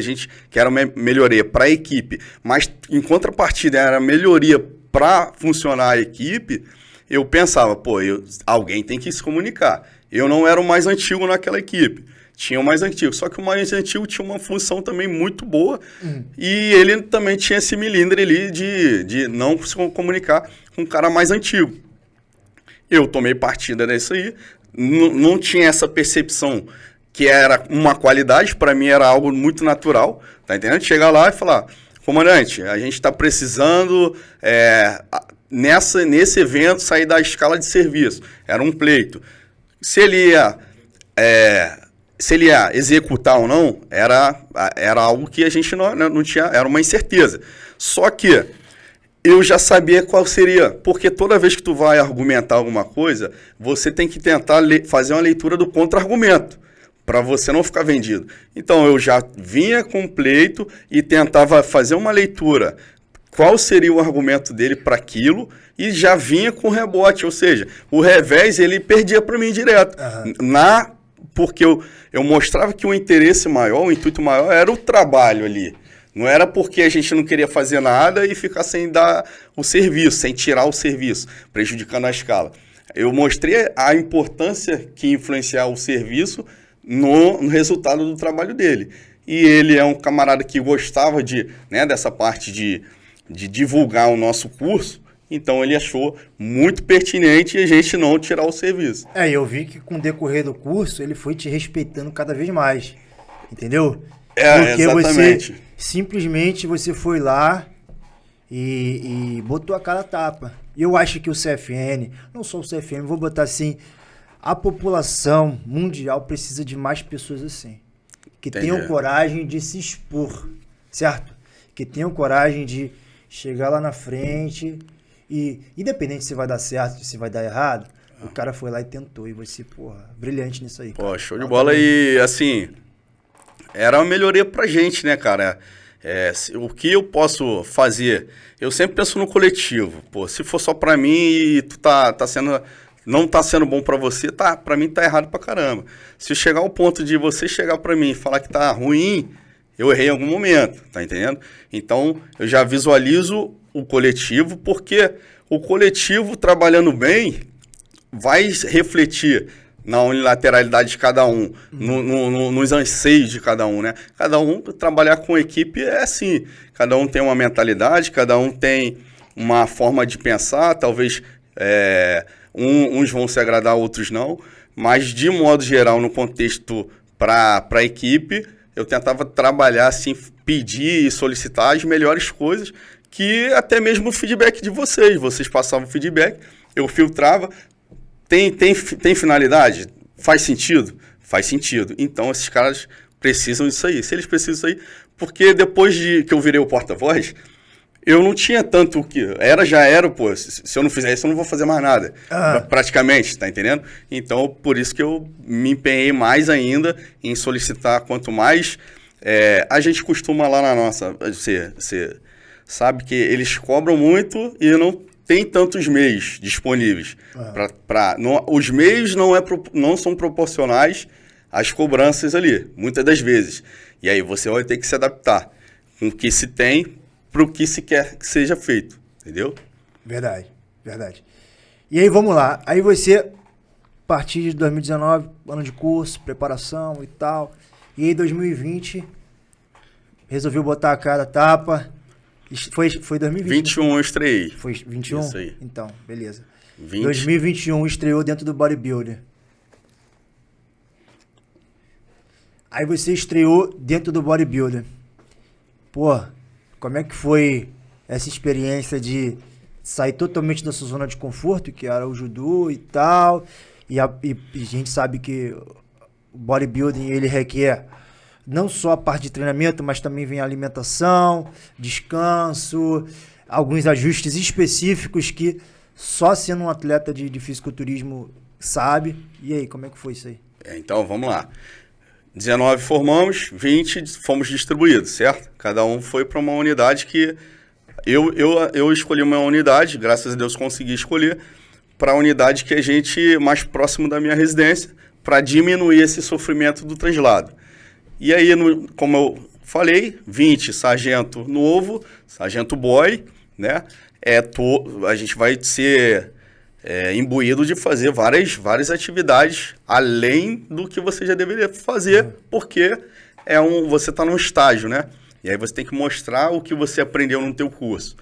Speaker 2: era uma melhoria para a equipe, mas em contrapartida era melhoria para funcionar a equipe, eu pensava, pô, alguém tem que se comunicar. Eu não era o mais antigo naquela equipe. Tinha o mais antigo. Só que o mais antigo tinha uma função também muito boa. E ele também tinha esse milindre ali de não se comunicar com o cara mais antigo. Eu tomei partida nisso aí. Não tinha essa percepção que era uma qualidade. Para mim era algo muito natural. Tá entendendo? Chegar lá e falar, comandante, a gente está precisando... nesse evento, sair da escala de serviço. Era um pleito. Se ele ia executar ou não, era algo que a gente não tinha, era uma incerteza. Só que eu já sabia qual seria, porque toda vez que tu vai argumentar alguma coisa, você tem que tentar fazer uma leitura do contra-argumento, para você não ficar vendido. Então, eu já vinha com o pleito e tentava fazer uma leitura, qual seria o argumento dele para aquilo, e já vinha com rebote, ou seja, o revés ele perdia para mim direto. Porque eu mostrava que o interesse maior, o intuito maior era o trabalho ali. Não era porque a gente não queria fazer nada e ficar sem dar o serviço, sem tirar o serviço, prejudicando a escala. Eu mostrei a importância que influenciar o serviço no resultado do trabalho dele. E ele é um camarada que gostava dessa parte de divulgar o nosso curso, então ele achou muito pertinente a gente não tirar o serviço.
Speaker 1: Eu vi que com o decorrer do curso ele foi te respeitando cada vez mais, entendeu?
Speaker 2: Porque exatamente.
Speaker 1: Simplesmente você foi lá e botou a cara a tapa. E eu acho que o CFN, não só o CFN, vou botar assim, a população mundial precisa de mais pessoas assim, que tenham coragem de se expor, certo? Que tenham coragem de chegar lá na frente e, independente se vai dar certo, se vai dar errado, o cara foi lá e tentou. E você, porra, brilhante nisso aí.
Speaker 2: Pô, show de bola. E, assim, era uma melhoria pra gente, né, cara? O que eu posso fazer? Eu sempre penso no coletivo. Pô, se for só pra mim e tu não tá sendo bom pra você, pra mim tá errado pra caramba. Se chegar ao ponto de você chegar pra mim e falar que tá ruim, eu errei em algum momento, tá entendendo? Então, eu já visualizo o coletivo, porque o coletivo trabalhando bem vai refletir na unilateralidade de cada um, nos anseios de cada um, né? Cada um trabalhar com equipe é assim, cada um tem uma mentalidade, cada um tem uma forma de pensar, talvez uns vão se agradar, outros não, mas de modo geral, no contexto para a equipe, eu tentava trabalhar assim, pedir e solicitar as melhores coisas, que até mesmo o feedback de vocês passavam feedback, eu filtrava, tem finalidade? Faz sentido? Faz sentido. Então, esses caras precisam disso aí. Se eles precisam disso aí, porque depois que eu virei o porta-voz, eu não tinha tanto o que... Já era, pô, se eu não fizer isso, eu não vou fazer mais nada. Praticamente, tá entendendo? Então, por isso que eu me empenhei mais ainda em solicitar. Quanto mais... a gente costuma lá na nossa... Você sabe que eles cobram muito e não tem tantos meios disponíveis. Os meios não são proporcionais às cobranças ali, muitas das vezes. E aí você vai ter que se adaptar com o que se tem para o que se quer que seja feito, entendeu?
Speaker 1: Verdade. E aí, vamos lá. Aí você, a partir de 2019, ano de curso, preparação e tal. E aí, 2020, resolveu botar a cara a tapa Foi 2020?
Speaker 2: 21 eu estreiei.
Speaker 1: Foi 21?
Speaker 2: Isso aí.
Speaker 1: Então, beleza.
Speaker 2: 20.
Speaker 1: 2021 estreou dentro do Bodybuilder. Aí você estreou dentro do Bodybuilder. Pô, como é que foi essa experiência de sair totalmente da sua zona de conforto, que era o judô e tal, e a gente sabe que o bodybuilding, ele requer não só a parte de treinamento, mas também vem a alimentação, descanso, alguns ajustes específicos que só sendo um atleta de fisiculturismo sabe. E aí, como é que foi isso aí?
Speaker 2: Então, vamos lá. 19 formamos, 20 fomos distribuídos, certo? Cada um foi para uma unidade que eu escolhi uma unidade, graças a Deus consegui escolher, para a unidade que a gente mais próximo da minha residência, para diminuir esse sofrimento do translado. E aí, como eu falei, 20 sargento novo, sargento boy, né? A gente vai ser imbuído de fazer várias atividades além do que você já deveria fazer, porque você está num estágio, né? E aí você tem que mostrar o que você aprendeu no teu curso.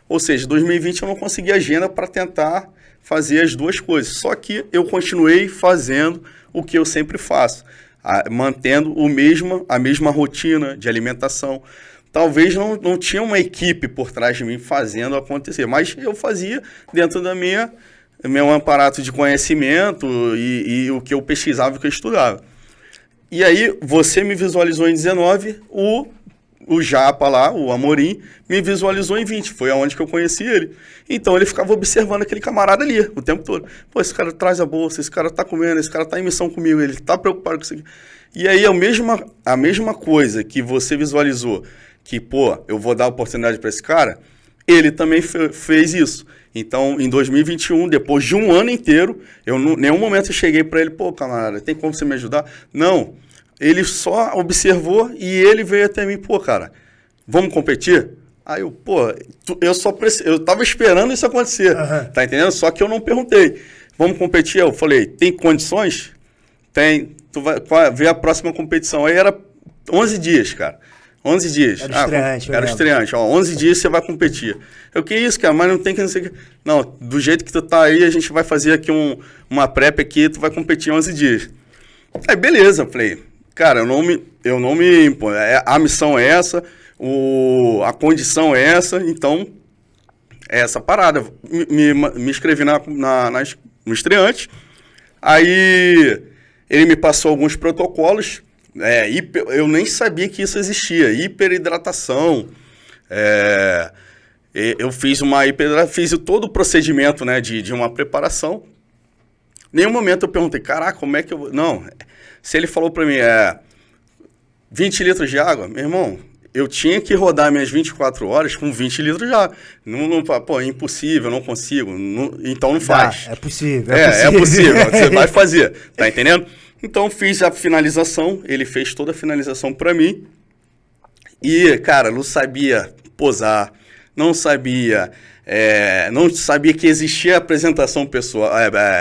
Speaker 2: Ou seja, 2020 eu não consegui agenda para tentar fazer as duas coisas. Só que eu continuei fazendo o que eu sempre faço, mantendo a mesma rotina de alimentação. Talvez não tinha uma equipe por trás de mim fazendo acontecer, mas eu fazia dentro da meu aparato de conhecimento e o que eu pesquisava, o que eu estudava. E aí, você me visualizou em 19, o Japa lá, o Amorim, me visualizou em 20. Foi aonde que eu conheci ele. Então, ele ficava observando aquele camarada ali o tempo todo. Pô, esse cara traz a bolsa, esse cara tá comendo, esse cara tá em missão comigo, ele tá preocupado com isso aqui. E aí, a mesma coisa que você visualizou, que, pô, eu vou dar oportunidade para esse cara, ele também fez isso. Então, em 2021, depois de um ano inteiro, em nenhum momento eu cheguei para ele, pô, camarada, tem como você me ajudar? Não. Ele só observou e ele veio até mim, pô, cara, vamos competir? Aí eu, pô, eu tava esperando isso acontecer, tá entendendo? Só que eu não perguntei, vamos competir? Eu falei, tem condições? Tem, tu vai ver a próxima competição. Aí era 11 dias, cara. 11 dias.
Speaker 1: Era estreante.
Speaker 2: Era estreante. 11 dias você vai competir. Eu, que isso, cara? Mas não tem que não sei o que. Não, do jeito que tu tá aí, a gente vai fazer aqui uma prep aqui, tu vai competir 11 dias. Aí, beleza. Eu falei, cara, eu não me imponho. A missão é essa, a condição é essa, então é essa parada. Me inscrevi no estreante. Aí ele me passou alguns protocolos. Eu nem sabia que isso existia. Hiperidratação. Eu fiz fiz todo o procedimento, né, de uma preparação. Em nenhum momento eu perguntei, caraca, como é que eu vou... Não, se ele falou para mim, 20 litros de água, meu irmão, eu tinha que rodar minhas 24 horas com 20 litros de água. Pô, é impossível, não consigo, então não faz.
Speaker 1: É possível.
Speaker 2: É possível, você vai fazer, tá entendendo? Então, fiz a finalização, ele fez toda a finalização para mim. E, cara, não sabia posar, não sabia que existia apresentação pessoal,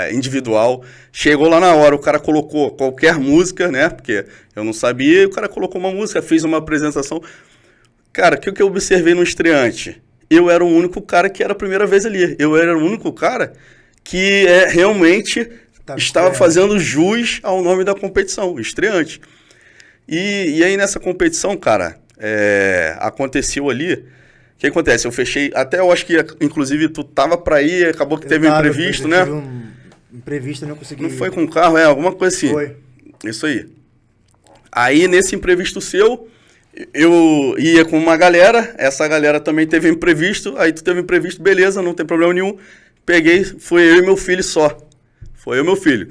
Speaker 2: individual. Chegou lá na hora, o cara colocou qualquer música, né? Porque eu não sabia, e o cara colocou uma música, fez uma apresentação. Cara, o que eu observei no estreante? Eu era o único cara que era a primeira vez ali. Eu era o único cara que realmente... estava fazendo jus ao nome da competição, estreante. E aí nessa competição, cara, aconteceu ali, o que acontece? Eu fechei, até eu acho que inclusive tu tava pra ir, acabou que teve um imprevisto, né?
Speaker 1: Imprevisto, não consegui.
Speaker 2: Não foi com o carro, alguma coisa assim.
Speaker 1: Foi.
Speaker 2: Isso aí. Aí nesse imprevisto seu, eu ia com uma galera, essa galera também teve imprevisto, aí tu teve imprevisto, beleza, não tem problema nenhum. Peguei, foi eu e meu filho só. Foi eu e meu filho.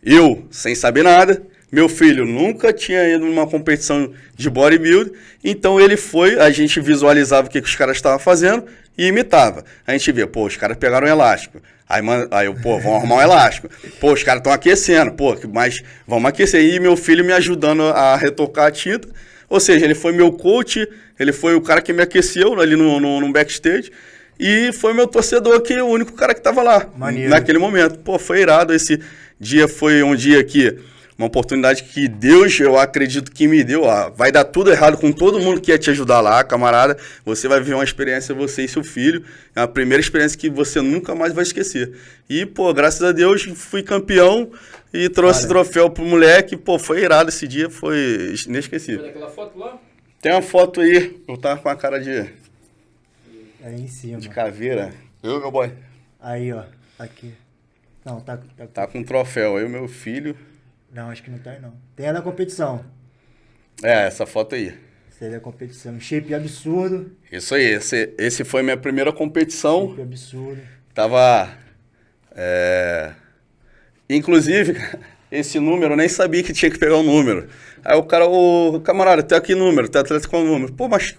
Speaker 2: Eu, sem saber nada, meu filho nunca tinha ido numa competição de bodybuilding, então ele foi, a gente visualizava o que os caras estavam fazendo e imitava. A gente via, pô, os caras pegaram um elástico. Aí eu, pô, vamos arrumar um elástico. Pô, os caras estão aquecendo, pô, mas vamos aquecer. E meu filho me ajudando a retocar a tinta. Ou seja, ele foi meu coach, ele foi o cara que me aqueceu ali no backstage. E foi meu torcedor, que é o único cara que tava lá.
Speaker 1: Maneiro.
Speaker 2: Naquele momento. Pô, foi irado. Esse dia foi um dia que uma oportunidade que Deus, eu acredito que me deu. Ó, vai dar tudo errado com todo mundo que ia te ajudar lá, camarada. Você vai viver uma experiência, você e seu filho. É a primeira experiência que você nunca mais vai esquecer. E, pô, graças a Deus, fui campeão e trouxe troféu pro moleque. Pô, foi irado esse dia, foi inesquecível.
Speaker 3: Foi daquela foto lá?
Speaker 2: Tem uma foto aí, eu tava com a cara de
Speaker 1: Aí em cima.
Speaker 2: caveira. Eu, meu boy.
Speaker 1: Aí, ó. Aqui. Não, tá...
Speaker 2: Tá com um troféu, eu e meu filho.
Speaker 1: Não, acho que não tá aí, não. Tem a da competição.
Speaker 2: É, essa foto aí.
Speaker 1: Essa aí é da competição. Um shape absurdo.
Speaker 2: Isso aí, esse foi minha primeira competição.
Speaker 1: Shape absurdo.
Speaker 2: Tava... Inclusive, esse número, eu nem sabia que tinha que pegar o número. Aí o cara, ô camarada, tem aqui número, tem atleta com número. Pô, mas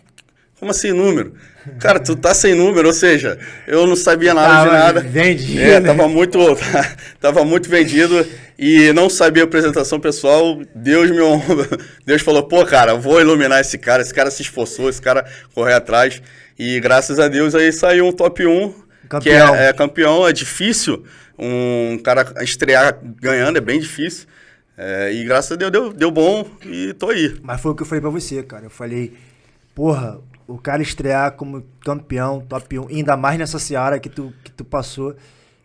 Speaker 2: como assim número? Cara, tu tá sem número, ou seja, eu não sabia nada de nada.
Speaker 1: Vendido.
Speaker 2: É, tava muito vendido e não sabia a apresentação pessoal. Deus falou, pô, cara, eu vou iluminar esse cara se esforçou, esse cara correu atrás. E graças a Deus aí saiu um top 1,
Speaker 1: Campeão.
Speaker 2: que é campeão, é difícil. Um cara estrear ganhando é bem difícil. E graças a Deus deu bom e tô aí.
Speaker 1: Mas foi o que eu falei pra você, cara. Eu falei, porra, o cara estrear como campeão, top 1, ainda mais nessa seara que tu passou.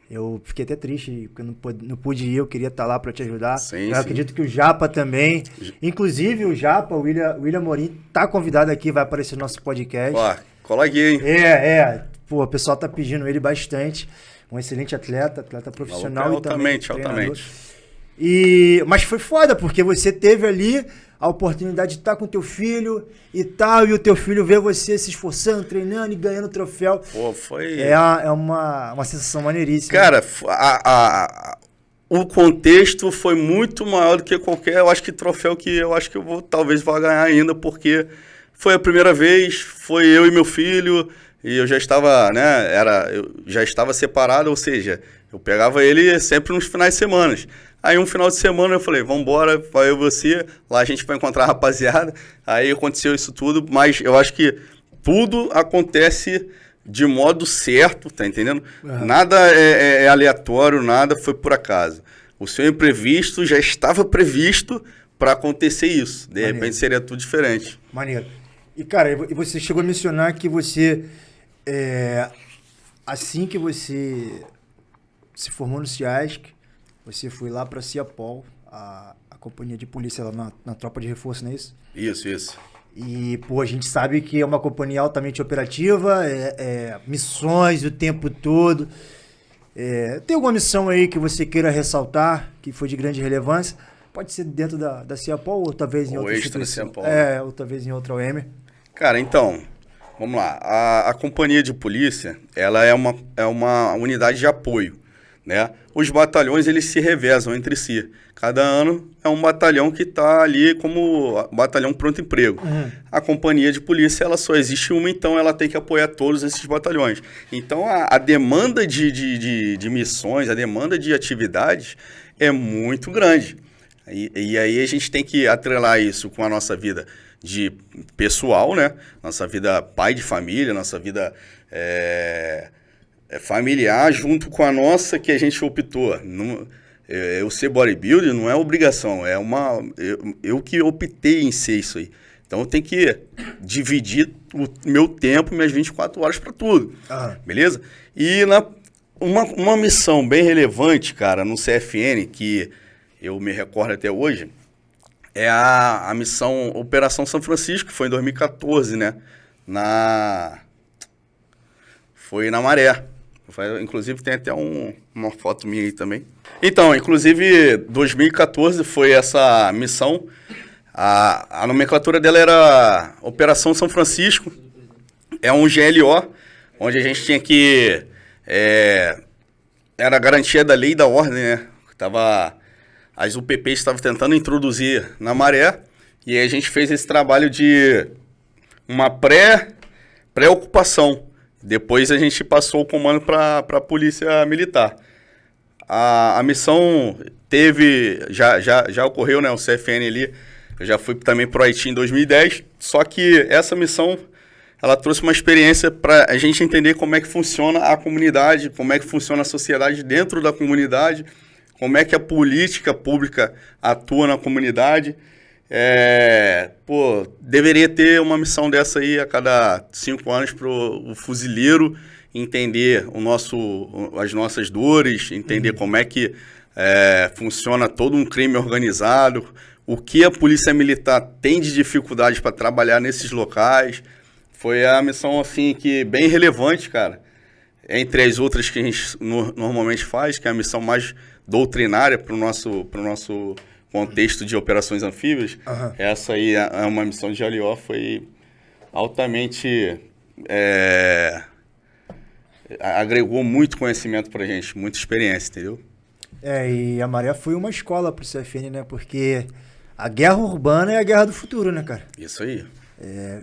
Speaker 1: Eu fiquei até triste, porque eu não pude ir, eu queria estar lá pra te ajudar.
Speaker 2: Sim,
Speaker 1: eu
Speaker 2: sim.
Speaker 1: acredito que o Japa também. Inclusive, o Japa, o William Morim, tá convidado aqui, vai aparecer no nosso podcast.
Speaker 2: Ó, cola aqui, hein?
Speaker 1: Pô, o pessoal tá pedindo ele bastante. Um excelente atleta profissional e também
Speaker 2: Altamente.
Speaker 1: treinador. Mas foi foda, porque você teve ali a oportunidade de estar com teu filho e tal, e o teu filho vê você se esforçando, treinando e ganhando troféu.
Speaker 2: Pô, foi...
Speaker 1: É uma sensação maneiríssima.
Speaker 2: Cara, o contexto foi muito maior do que qualquer, eu acho que troféu que eu acho que talvez vá ganhar ainda, porque foi a primeira vez, foi eu e meu filho, e eu já estava, né, eu já estava separado, ou seja, eu pegava ele sempre nos finais de semana. Aí um final de semana eu falei, vambora, vai eu e você, lá a gente vai encontrar a rapaziada. Aí aconteceu isso tudo, mas eu acho que tudo acontece de modo certo, tá entendendo?
Speaker 1: Uhum.
Speaker 2: Nada é aleatório, nada foi por acaso. O seu imprevisto já estava previsto para acontecer isso. De repente seria tudo diferente.
Speaker 1: Maneiro. E, cara, e você chegou a mencionar que você, assim que você se formou no CIASC, você foi lá para a Ciapol, a companhia de polícia lá na tropa de reforço, não é isso?
Speaker 2: Isso.
Speaker 1: E, pô, a gente sabe que é uma companhia altamente operativa, missões o tempo todo. Tem alguma missão aí que você queira ressaltar, que foi de grande relevância? Pode ser dentro da Ciapol ou talvez em outra instituição.
Speaker 2: Ciapol,
Speaker 1: ou talvez em outra OM.
Speaker 2: Cara, então, vamos lá. A companhia de polícia, ela é uma unidade de apoio, né? Os batalhões, eles se revezam entre si. Cada ano é um batalhão que está ali como batalhão pronto emprego. Uhum. A companhia de polícia, ela só existe uma, então ela tem que apoiar todos esses batalhões. Então, a demanda de missões, a demanda de atividades é muito grande. E aí a gente tem que atrelar isso com a nossa vida de pessoal, né? Nossa vida pai de família, nossa vida familiar, junto com a nossa que a gente optou. Eu ser bodybuilder não é obrigação, eu que optei em ser isso aí. Então eu tenho que dividir o meu tempo, minhas 24 horas para tudo, beleza? E uma missão bem relevante, cara, no CFN, que eu me recordo até hoje, é a missão Operação São Francisco, que foi em 2014, né? Foi na Maré. Inclusive tem até uma foto minha aí também. Então, inclusive 2014 foi essa missão. A nomenclatura dela era Operação São Francisco. É um GLO, onde a gente tinha que... era a garantia da lei e da ordem, né? As UPPs estavam tentando introduzir na Maré. E aí a gente fez esse trabalho de uma pré-ocupação. Depois a gente passou o comando para a Polícia Militar. A missão já ocorreu, né? O CFN ali, eu já fui também para o Haiti em 2010, só que essa missão, ela trouxe uma experiência para a gente entender como é que funciona a comunidade, como é que funciona a sociedade dentro da comunidade, como é que a política pública atua na comunidade. Deveria ter uma missão dessa aí a cada 5 anos para o fuzileiro entender as nossas dores, entender como é que funciona todo um crime organizado, o que a polícia militar tem de dificuldade para trabalhar nesses locais. Foi a missão, assim, que bem relevante, cara, entre as outras que a gente normalmente faz, que é a missão mais doutrinária para o nosso contexto de operações anfíbias.
Speaker 1: Uhum.
Speaker 2: Essa aí é uma missão de GLO, foi altamente... agregou muito conhecimento pra gente, muita experiência, entendeu?
Speaker 1: E a Maré foi uma escola pro CFN, né? Porque a guerra urbana é a guerra do futuro, né, cara?
Speaker 2: Isso aí.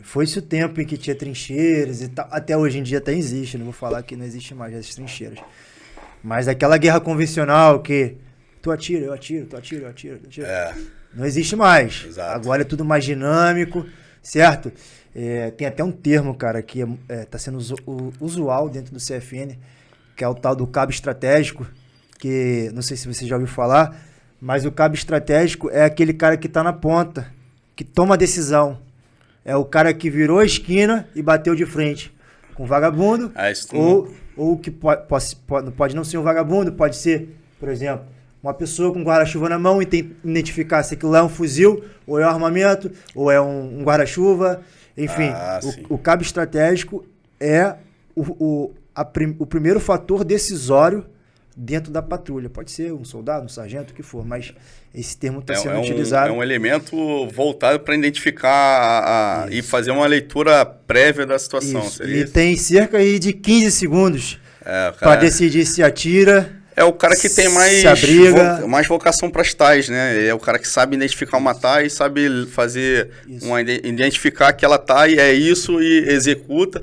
Speaker 1: Foi-se o tempo em que tinha trincheiras e tal. Até hoje em dia até existe, não vou falar que não existe mais essas trincheiras. Mas aquela guerra convencional que tu atira, eu atiro, tu atira, eu atiro, tu atira. Não existe mais.
Speaker 2: Exato.
Speaker 1: Agora é tudo mais dinâmico, certo? Tem até um termo, cara, que tá sendo usual dentro do CFN, que é o tal do cabo estratégico, que não sei se você já ouviu falar, mas o cabo estratégico é aquele cara que tá na ponta, que toma a decisão. É o cara que virou a esquina e bateu de frente com o vagabundo, ou que pode não ser um vagabundo, pode ser, por exemplo, uma pessoa com guarda-chuva na mão e tem que identificar se aquilo lá é um fuzil, ou é um armamento, ou é um guarda-chuva. Enfim, o cabo estratégico é o primeiro fator decisório dentro da patrulha. Pode ser um soldado, um sargento, o que for, mas esse termo está sendo utilizado.
Speaker 2: É um elemento voltado para identificar e fazer uma leitura prévia da situação.
Speaker 1: E tem cerca aí de 15 segundos para decidir se atira.
Speaker 2: É o cara que tem mais vocação para as tais, né? É o cara que sabe identificar uma TAI, sabe fazer identificar aquela TAI, é isso, e executa.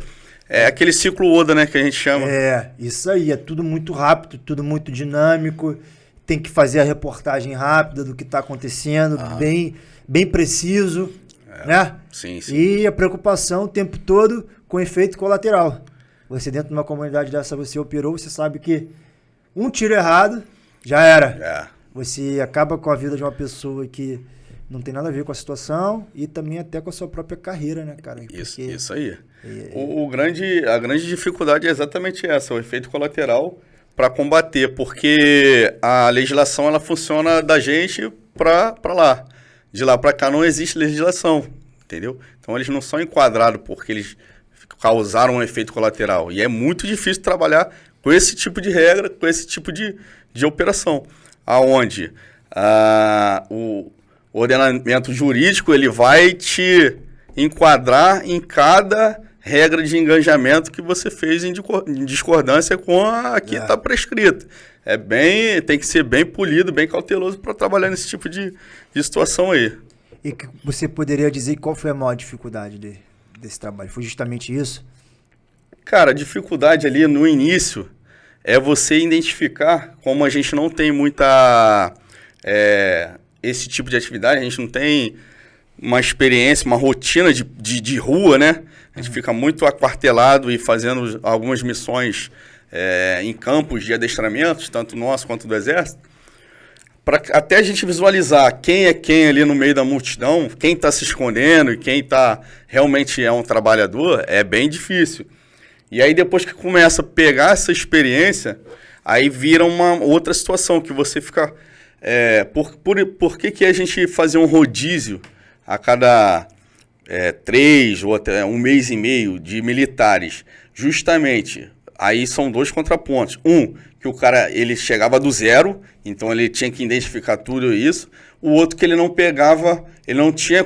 Speaker 2: É aquele ciclo Oda, né, que a gente chama.
Speaker 1: Isso aí, é tudo muito rápido, tudo muito dinâmico, tem que fazer a reportagem rápida do que está acontecendo, bem preciso, né?
Speaker 2: Sim.
Speaker 1: E a preocupação o tempo todo com efeito colateral. Você dentro de uma comunidade dessa, você operou, você sabe que um tiro errado, já era. Você acaba com a vida de uma pessoa que não tem nada a ver com a situação e também até com a sua própria carreira, né, cara?
Speaker 2: Isso aí. A grande dificuldade é exatamente essa, o efeito colateral para combater, porque a legislação ela funciona da gente para lá. De lá para cá não existe legislação, entendeu? Então eles não são enquadrados porque eles causaram um efeito colateral. E é muito difícil trabalhar com esse tipo de regra, com esse tipo de operação, aonde o ordenamento jurídico ele vai te enquadrar em cada regra de engajamento que você fez em discordância com a que está prescrita. Tem que ser bem polido, bem cauteloso para trabalhar nesse tipo de situação aí.
Speaker 1: E que você poderia dizer qual foi a maior dificuldade desse trabalho? Foi justamente isso?
Speaker 2: Cara, a dificuldade ali no início é você identificar, como a gente não tem muita esse tipo de atividade, a gente não tem uma experiência, uma rotina de rua, né? A gente fica muito aquartelado e fazendo algumas missões em campos de adestramentos, tanto nosso quanto do Exército, para até a gente visualizar quem é quem ali no meio da multidão, quem está se escondendo e quem realmente é um trabalhador, é bem difícil. E aí depois que começa a pegar essa experiência, aí vira uma outra situação que você fica... por que a gente fazia um rodízio a cada 3 ou até 1 mês e meio de militares? Justamente, aí são 2 contrapontos. Que o cara ele chegava do zero, então ele tinha que identificar tudo isso. O outro que ele não pegava, ele não tinha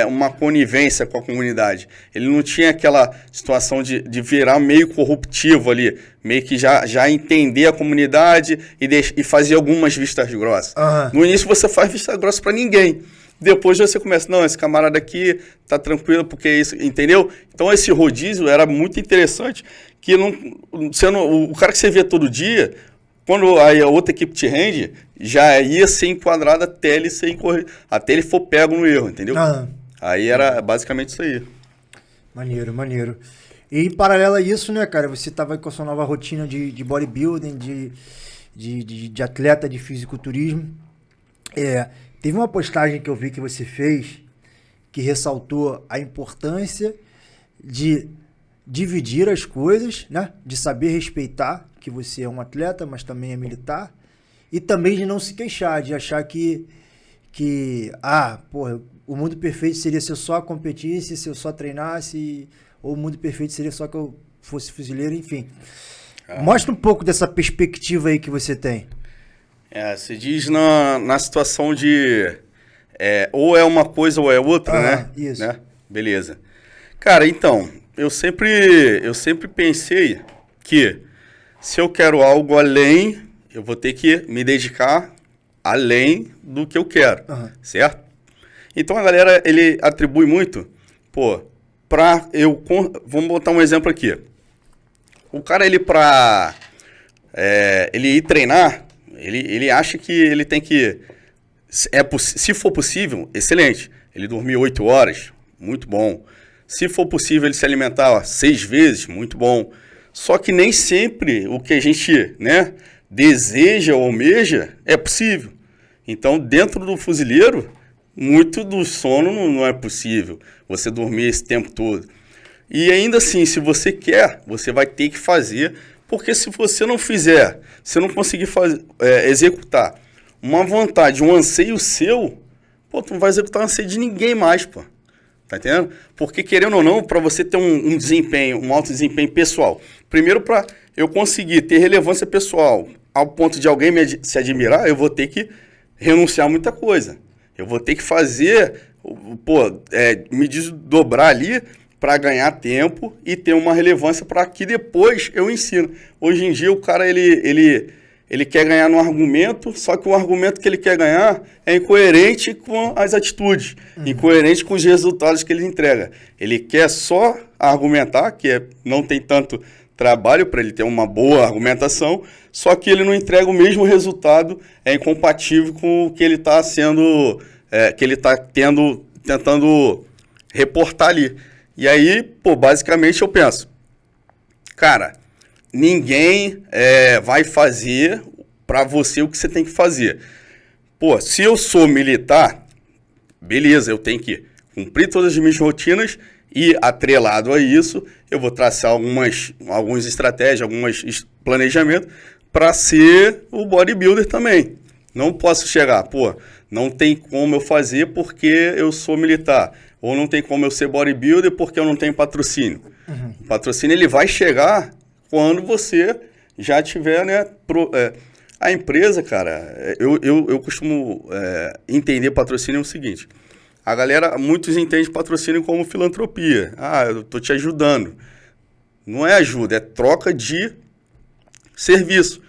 Speaker 2: uma conivência com a comunidade. Ele não tinha aquela situação de virar meio corruptivo ali, meio que já entender a comunidade e fazer algumas vistas grossas. No início você faz vista grossa para ninguém. Depois você começa, não, esse camarada aqui tá tranquilo porque é isso, entendeu? Então esse rodízio era muito interessante, que o cara que você via todo dia, quando a outra equipe te rende, já ia ser enquadrado até ele for pego no erro, entendeu? Aí era basicamente isso aí.
Speaker 1: Maneiro. E em paralelo a isso, né, cara, você tava com a sua nova rotina de bodybuilding, de atleta de fisiculturismo. Teve uma postagem que eu vi que você fez que ressaltou a importância de dividir as coisas, né? De saber respeitar que você é um atleta, mas também é militar, e também de não se queixar, de achar que o mundo perfeito seria se eu só competisse, se eu só treinasse, ou o mundo perfeito seria só que eu fosse fuzileiro, enfim. Mostra um pouco dessa perspectiva aí que você tem.
Speaker 2: Você diz na situação de ou é uma coisa ou é outra, né?
Speaker 1: Isso.
Speaker 2: Né? Beleza. Cara, então, eu sempre pensei que se eu quero algo além, eu vou ter que me dedicar além do que eu quero, certo? Então a galera, ele atribui muito, vamos botar um exemplo aqui. O cara, ele ir treinar, ele acha que ele tem que, se for possível, excelente, ele dormir 8 horas, muito bom. Se for possível ele se alimentar 6 vezes, muito bom. Só que nem sempre o que a gente, né, deseja ou almeja é possível. Então, dentro do fuzileiro, muito do sono não é possível você dormir esse tempo todo. E ainda assim, se você quer, você vai ter que fazer, porque se você não fizer, se não conseguir executar uma vontade, um anseio seu, tu não vai executar o anseio de ninguém mais, pô. Tá entendendo? Porque, querendo ou não, para você ter um desempenho, um alto desempenho pessoal, primeiro, para eu conseguir ter relevância pessoal ao ponto de alguém se admirar, eu vou ter que renunciar a muita coisa. Eu vou ter que fazer, me desdobrar ali para ganhar tempo e ter uma relevância para que depois eu ensino. Hoje em dia, o cara, ele quer ganhar no argumento, só que o argumento que ele quer ganhar é incoerente com as atitudes, incoerente com os resultados que ele entrega. Ele quer só argumentar, não tem tanto trabalho para ele ter uma boa argumentação, só que ele não entrega o mesmo resultado, é incompatível com o que ele está tentando reportar ali. E aí, basicamente eu penso, cara, ninguém vai fazer para você o que você tem que fazer. Se eu sou militar, beleza, eu tenho que cumprir todas as minhas rotinas e, atrelado a isso, eu vou traçar algumas estratégias, alguns planejamentos para ser o bodybuilder também. Não posso chegar, não tem como eu fazer porque eu sou militar. Ou não tem como eu ser bodybuilder porque eu não tenho patrocínio. O patrocínio, ele vai chegar quando você já tiver, né? A empresa, cara, eu costumo entender patrocínio é o seguinte. A galera, muitos entendem patrocínio como filantropia. Eu tô te ajudando. Não é ajuda, é troca de serviço.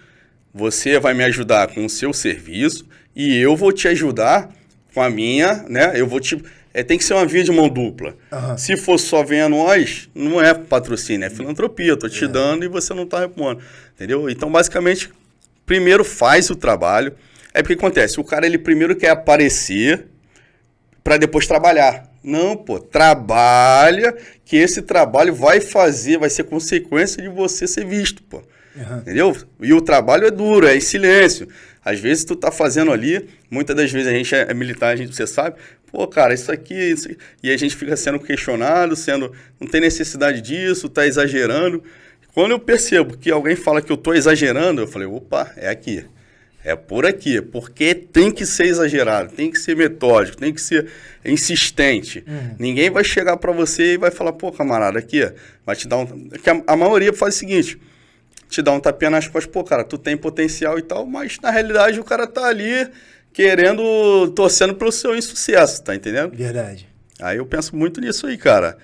Speaker 2: Você vai me ajudar com o seu serviço e eu vou te ajudar com a minha, né? Tem que ser uma via de mão dupla. Se for só venha nós, não é patrocínio, é filantropia. Eu tô te dando e você não tá repondo. Entendeu? Então, basicamente, primeiro faz o trabalho. Porque acontece, o cara, ele primeiro quer aparecer para depois trabalhar. Não, trabalha, que esse trabalho vai ser consequência de você ser visto, Entendeu? E o trabalho é duro, é em silêncio. Às vezes tu tá fazendo ali, muitas das vezes a gente é militar, você sabe, cara, isso aqui, e a gente fica sendo questionado, não tem necessidade disso, tá exagerando. Quando eu percebo que alguém fala que eu tô exagerando, eu falei, opa, é aqui. É por aqui, porque tem que ser exagerado, tem que ser metódico, tem que ser insistente. Ninguém vai chegar para você e vai falar, camarada, aqui, vai te dar que a maioria faz o seguinte, te dá um tapinha nas costas, cara, tu tem potencial e tal, mas na realidade o cara tá ali torcendo pelo seu insucesso, tá entendendo?
Speaker 1: Verdade.
Speaker 2: Aí eu penso muito nisso aí, cara.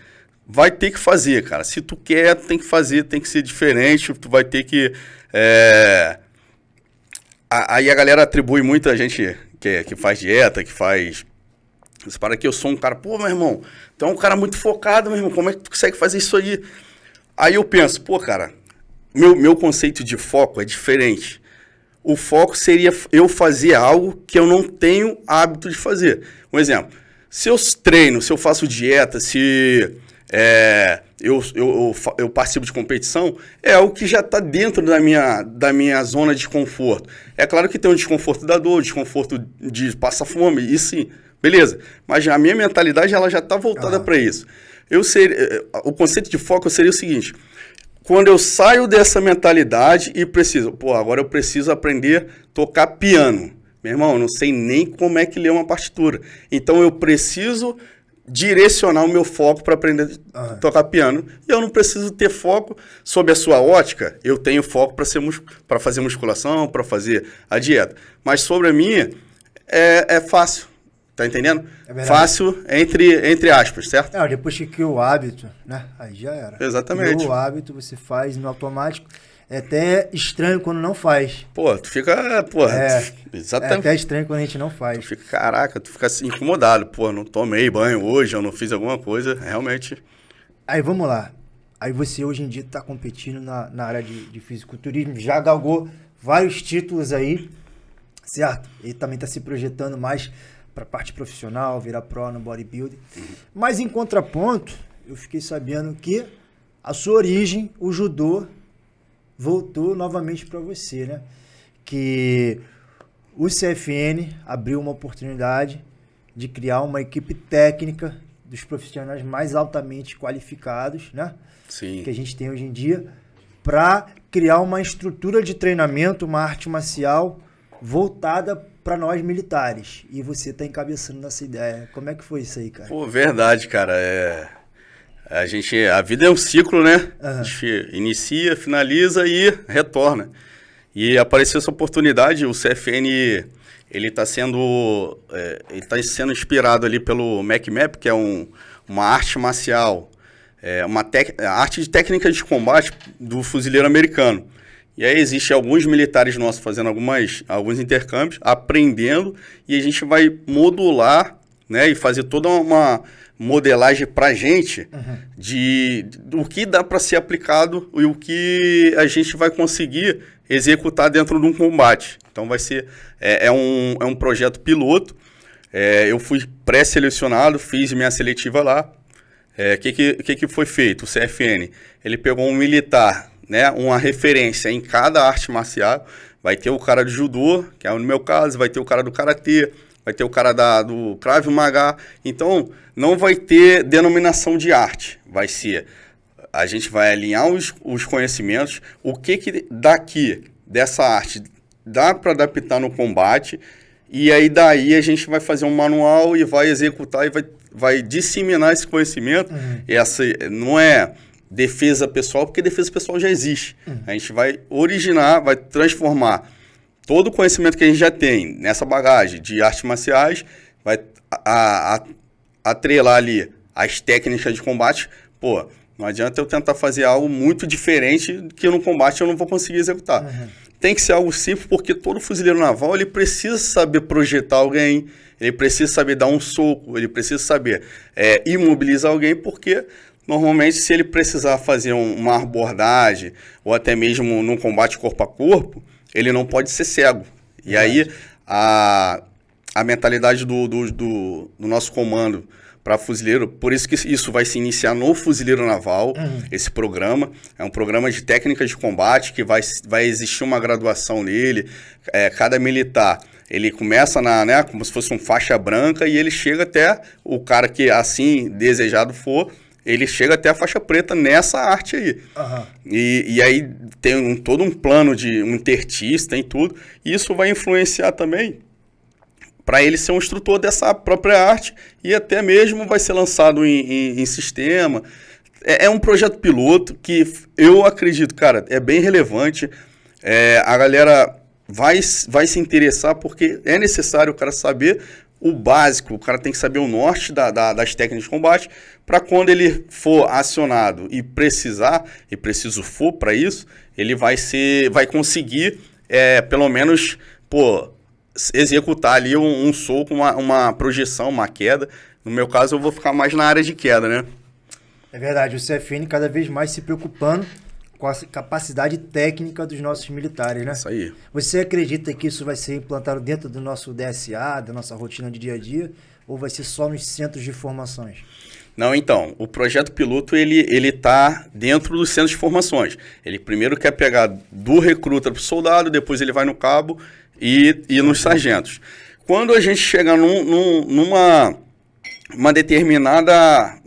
Speaker 2: Vai ter que fazer, cara. Se tu quer, tu tem que fazer, tem que ser diferente, tu vai ter que... Aí a galera atribui muito a gente que faz dieta, que faz... Você para que eu sou um cara... meu irmão, tu é um cara muito focado, meu irmão. Como é que tu consegue fazer isso aí? Aí eu penso, cara, meu conceito de foco é diferente. O foco seria eu fazer algo que eu não tenho hábito de fazer. Um exemplo, se eu treino, se eu faço dieta, se eu participo de competição, é algo que já está dentro da minha zona de conforto. É claro que tem um desconforto da dor, desconforto de passar fome, isso sim, beleza. Mas a minha mentalidade ela já está voltada para isso. O conceito de foco seria o seguinte: quando eu saio dessa mentalidade e agora eu preciso aprender a tocar piano. Meu irmão, eu não sei nem como é que lê uma partitura. Então eu preciso direcionar o meu foco para aprender a tocar piano. E eu não preciso ter foco sob a sua ótica. Eu tenho foco para fazer musculação, para fazer a dieta. Mas sobre a minha, é fácil. Tá entendendo? Fácil entre aspas, certo?
Speaker 1: Depois que criou o hábito, né? Aí já era.
Speaker 2: Exatamente.
Speaker 1: Criou o hábito, você faz no automático. É até estranho quando não faz.
Speaker 2: Tu fica, exatamente.
Speaker 1: É até estranho quando a gente não faz.
Speaker 2: Tu fica assim, incomodado. Não tomei banho hoje, eu não fiz alguma coisa, realmente.
Speaker 1: Aí vamos lá. Aí você hoje em dia está competindo na área de fisiculturismo, já galgou vários títulos aí, certo? E também está se projetando mais para a parte profissional, virar pro no bodybuilding. Mas em contraponto, eu fiquei sabendo que a sua origem, o judô, voltou novamente para você, né? Que o CFN abriu uma oportunidade de criar uma equipe técnica dos profissionais mais altamente qualificados, né?
Speaker 2: Sim.
Speaker 1: Que a gente tem hoje em dia, para criar uma estrutura de treinamento, uma arte marcial voltada para nós militares. E você está encabeçando nessa ideia. Como é que foi isso aí, cara?
Speaker 2: Verdade, cara. A vida é um ciclo, né? A gente inicia, finaliza e retorna. E apareceu essa oportunidade, o CFN, ele está sendo inspirado ali pelo MACMAP, que é uma arte marcial, uma arte de técnica de combate do fuzileiro americano. E aí existem alguns militares nossos fazendo alguns intercâmbios, aprendendo, e a gente vai modular, né, e fazer toda uma modelagem para a gente do que dá para ser aplicado e o que a gente vai conseguir executar dentro de um combate. Então vai ser um projeto piloto. Eu fui pré-selecionado, fiz minha seletiva lá. Que foi feito? O CFN, ele pegou um militar, né, uma referência em cada arte marcial. Vai ter o cara do judô, que é no meu caso, vai ter o cara do karatê, vai ter o cara do Krav Maga. Então, não vai ter denominação de arte. A gente vai alinhar os conhecimentos, o que daqui, dessa arte, dá para adaptar no combate, e aí daí a gente vai fazer um manual e vai executar e vai disseminar esse conhecimento. Essa não é defesa pessoal, porque defesa pessoal já existe. A gente vai originar, vai transformar todo o conhecimento que a gente já tem nessa bagagem de artes marciais, vai atrelar ali as técnicas de combate. Não adianta eu tentar fazer algo muito diferente que no combate eu não vou conseguir executar. Tem que ser algo simples, porque todo fuzileiro naval ele precisa saber projetar alguém, ele precisa saber dar um soco, ele precisa saber imobilizar alguém, porque normalmente se ele precisar fazer uma abordagem ou até mesmo num combate corpo a corpo, ele não pode ser cego. E aí a mentalidade do nosso comando para fuzileiro, por isso que isso vai se iniciar no Fuzileiro Naval, esse programa. É um programa de técnicas de combate que vai existir uma graduação nele. Cada militar, ele começa como se fosse um faixa branca e ele chega até, o cara que assim desejado for, ele chega até a faixa preta nessa arte aí. E aí tem todo um plano de um intertista, tem tudo. E isso vai influenciar também para ele ser um instrutor dessa própria arte, e até mesmo vai ser lançado em sistema. É um projeto piloto que eu acredito, cara, é bem relevante. A galera vai se interessar, porque é necessário o cara saber o básico, o cara tem que saber o norte das técnicas de combate, para quando ele for acionado e preciso for para isso, ele vai conseguir, pelo menos, executar ali um soco, uma projeção, uma queda. No meu caso, eu vou ficar mais na área de queda, né?
Speaker 1: É verdade, o CFN cada vez mais se preocupando com a capacidade técnica dos nossos militares, né?
Speaker 2: Isso aí.
Speaker 1: Você acredita que isso vai ser implantado dentro do nosso DSA, da nossa rotina de dia a dia, ou vai ser só nos centros de formações?
Speaker 2: Não, então, o projeto piloto, ele tá dentro do centro de formações. Ele primeiro quer pegar do recruta para o soldado, depois ele vai no cabo e nos sargentos. Quando a gente chega numa determinada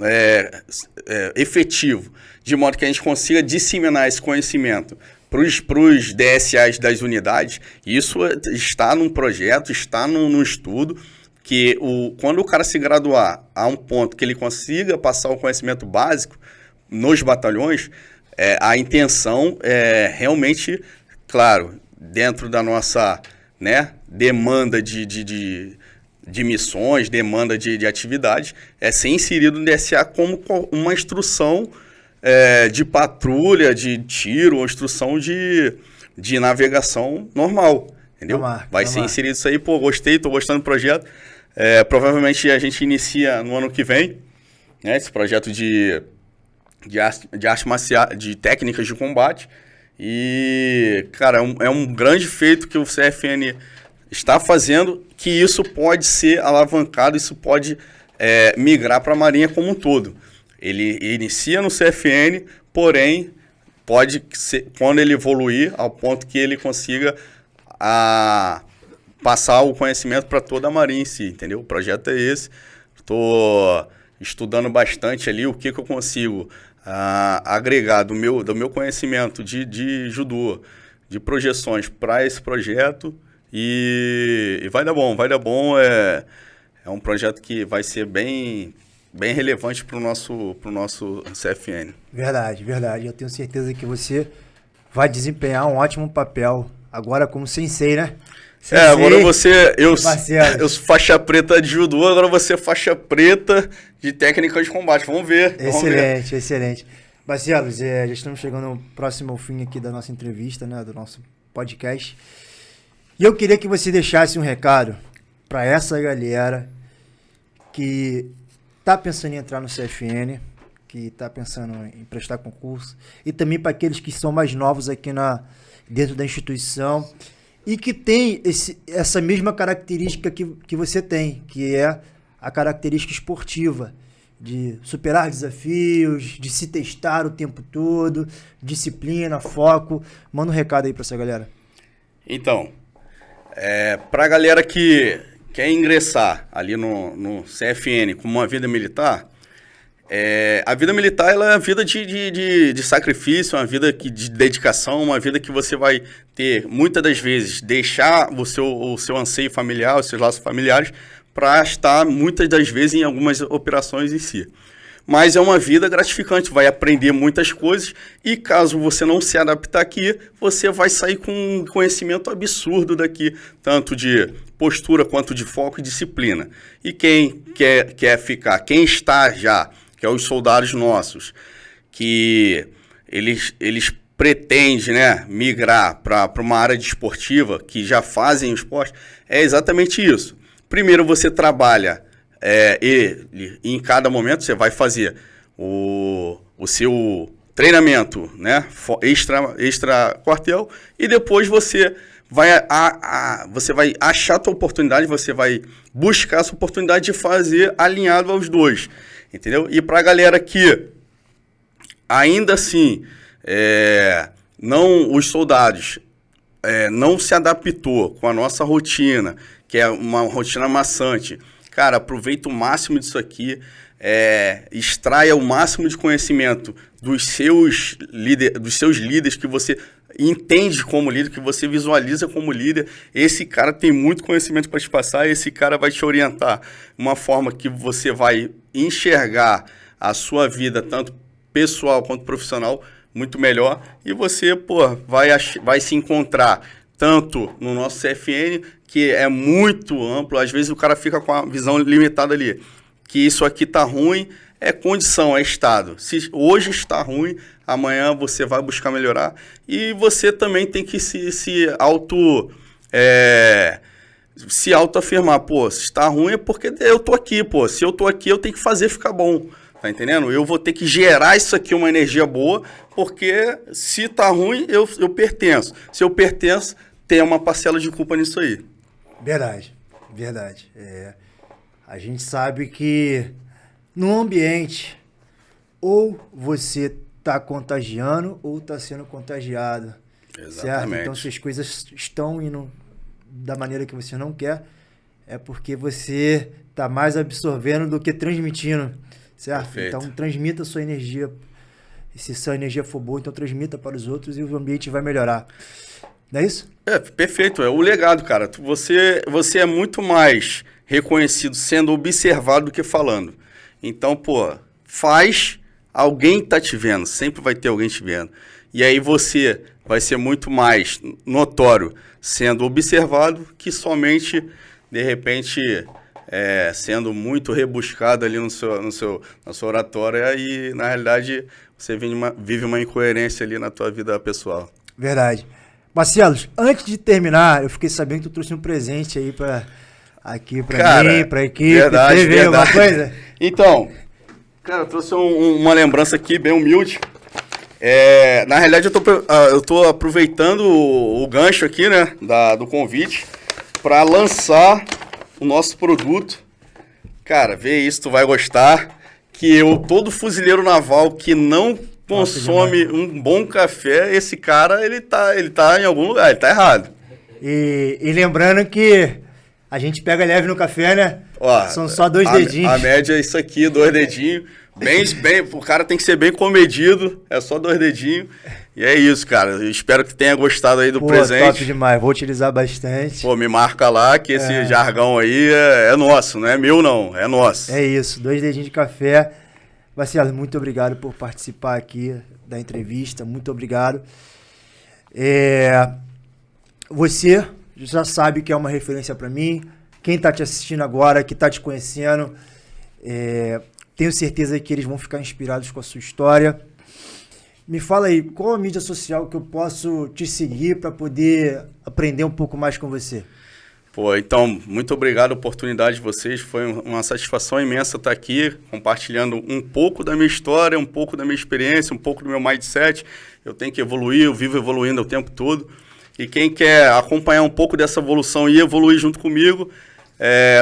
Speaker 2: efetivo, de modo que a gente consiga disseminar esse conhecimento para os DSAs das unidades, isso está num projeto, está num estudo, que quando o cara se graduar a um ponto que ele consiga passar o conhecimento básico nos batalhões, a intenção é realmente, claro, dentro da nossa, né, demanda de missões, demanda de atividades, é ser inserido no DSA como uma instrução de patrulha, de tiro, ou instrução de navegação normal, entendeu? Vai ser inserido isso aí, pô, gostei, tô gostando do projeto. Provavelmente a gente inicia no ano que vem, né, esse projeto de arte marcial, de técnicas de combate. E, cara, é um grande feito que o CFN está fazendo, que isso pode ser alavancado, isso pode migrar para a Marinha como um todo. Ele inicia no CFN, porém, pode ser, quando ele evoluir, ao ponto que ele consiga passar o conhecimento para toda a Marinha em si, entendeu? O projeto é esse. Estou estudando bastante ali o que eu consigo agregar do meu conhecimento de judô, de projeções para esse projeto e vai dar bom, vai dar bom. É um projeto que vai ser bem relevante para o nosso CFN.
Speaker 1: Verdade, verdade. Eu tenho certeza que você vai desempenhar um ótimo papel agora como sensei, né? Sensei,
Speaker 2: agora eu sou faixa preta de judô, agora você é faixa preta de técnica de combate. Vamos ver.
Speaker 1: Excelente, excelente. Barcelos, já estamos chegando próximo ao fim aqui da nossa entrevista, né, do nosso podcast. E eu queria que você deixasse um recado para essa galera que está pensando em entrar no CFN, que está pensando em prestar concurso, e também para aqueles que são mais novos aqui dentro da instituição e que tem essa mesma característica que você tem, que é a característica esportiva, de superar desafios, de se testar o tempo todo, disciplina, foco. Manda um recado aí para essa galera.
Speaker 2: Então, para a galera que quer ingressar ali no CFN como uma vida militar, a vida militar ela é uma vida de sacrifício, uma vida de dedicação, uma vida que você vai ter, muitas das vezes, deixar o seu anseio familiar, os seus laços familiares, para estar, muitas das vezes, em algumas operações em si. Mas é uma vida gratificante, vai aprender muitas coisas e caso você não se adaptar aqui, você vai sair com um conhecimento absurdo daqui, tanto de postura quanto de foco e disciplina. E quem quer ficar, quem está já, que é os soldados nossos, que eles pretendem, né, migrar para uma área desportiva, que já fazem o esporte, é exatamente isso. Primeiro você trabalha e em cada momento você vai fazer o seu treinamento, né, extra quartel, e depois você vai achar a tua oportunidade, você vai buscar essa oportunidade de fazer alinhado aos dois, entendeu? E para a galera que ainda assim os soldados não se adaptou com a nossa rotina, que é uma rotina maçante, cara, aproveita o máximo disso aqui, extraia o máximo de conhecimento dos seus líderes que você entende como líder, que você visualiza como líder. Esse cara tem muito conhecimento para te passar, esse cara vai te orientar de uma forma que você vai enxergar a sua vida, tanto pessoal quanto profissional, muito melhor, e você, vai se encontrar tanto no nosso CFN, que é muito amplo, às vezes o cara fica com a visão limitada ali, que isso aqui tá ruim, é condição, é estado. Se hoje está ruim, amanhã você vai buscar melhorar, e você também tem que se autoafirmar, se está ruim é porque eu tô aqui, se eu tô aqui eu tenho que fazer ficar bom. Tá entendendo? Eu vou ter que gerar isso aqui, uma energia boa, porque se tá ruim, eu pertenço. Se eu pertenço, tem uma parcela de culpa nisso aí.
Speaker 1: Verdade, verdade. A gente sabe que no ambiente, ou você tá contagiando ou tá sendo contagiado.
Speaker 2: Exatamente.
Speaker 1: Certo? Então, se as coisas estão indo da maneira que você não quer, é porque você tá mais absorvendo do que transmitindo, certo?
Speaker 2: Perfeito.
Speaker 1: Então, transmita a sua energia. E se sua energia for boa, então transmita para os outros e o ambiente vai melhorar. Não é isso?
Speaker 2: Perfeito. É o legado, cara. Você é muito mais reconhecido sendo observado do que falando. Então, pô, faz, alguém tá te vendo. Sempre vai ter alguém te vendo. E aí você vai ser muito mais notório sendo observado que somente, de repente, sendo muito rebuscado ali na sua oratória e, na realidade, você vive uma incoerência ali na tua vida pessoal.
Speaker 1: Verdade. Marcelos, antes de terminar, eu fiquei sabendo que tu trouxe um presente aí pra mim, pra equipe.
Speaker 2: Verdade,
Speaker 1: Teve
Speaker 2: verdade.
Speaker 1: alguma coisa?
Speaker 2: Então, cara, eu trouxe uma lembrança aqui bem humilde. Na realidade, eu tô aproveitando o gancho aqui, né, do convite, para lançar o nosso produto. Cara, vê isso, tu vai gostar. Que todo fuzileiro naval que não consome um bom café, esse cara, ele tá em algum lugar, ele tá errado.
Speaker 1: E lembrando que a gente pega leve no café, né?
Speaker 2: Ó,
Speaker 1: são só 2 dedinhos.
Speaker 2: A média é isso aqui, 2 dedinhos. O cara tem que ser bem comedido, é só 2 dedinhos. E é isso, cara. Eu espero que tenha gostado aí do presente.
Speaker 1: Top demais, vou utilizar bastante.
Speaker 2: Pô, me marca lá que esse jargão aí é nosso, não é meu não, é nosso.
Speaker 1: É isso, 2 dedinhos de café. Marcelo, muito obrigado por participar aqui da entrevista, muito obrigado. Você já sabe que é uma referência para mim. Quem está te assistindo agora, que está te conhecendo, tenho certeza que eles vão ficar inspirados com a sua história. Me fala aí, qual a mídia social que eu posso te seguir para poder aprender um pouco mais com você?
Speaker 2: Pô, então, muito obrigado a oportunidade de vocês. Foi uma satisfação imensa estar aqui, compartilhando um pouco da minha história, um pouco da minha experiência, um pouco do meu mindset. Eu tenho que evoluir, eu vivo evoluindo o tempo todo. E quem quer acompanhar um pouco dessa evolução e evoluir junto comigo,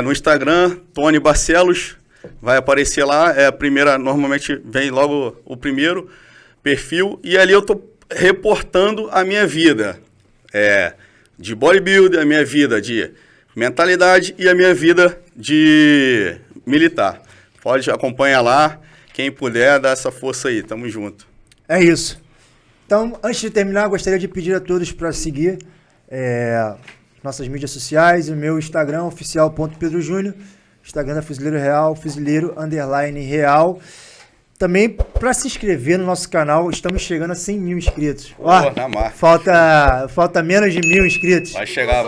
Speaker 2: no Instagram, Tony Barcelos, vai aparecer lá. Normalmente vem logo o primeiro perfil. E ali eu estou reportando a minha vida. De bodybuilder, a minha vida de mentalidade e a minha vida de militar. Pode acompanhar lá, quem puder, dá essa força aí, tamo junto.
Speaker 1: É isso. Então, antes de terminar, gostaria de pedir a todos para seguir nossas mídias sociais, o meu Instagram, oficial.pedrojúnior, Instagram da Fuzileiro Real, fuzileiro_real. Também, para se inscrever no nosso canal, estamos chegando a 100 mil inscritos. Ó, falta menos de 1000 inscritos.
Speaker 2: Vai chegar.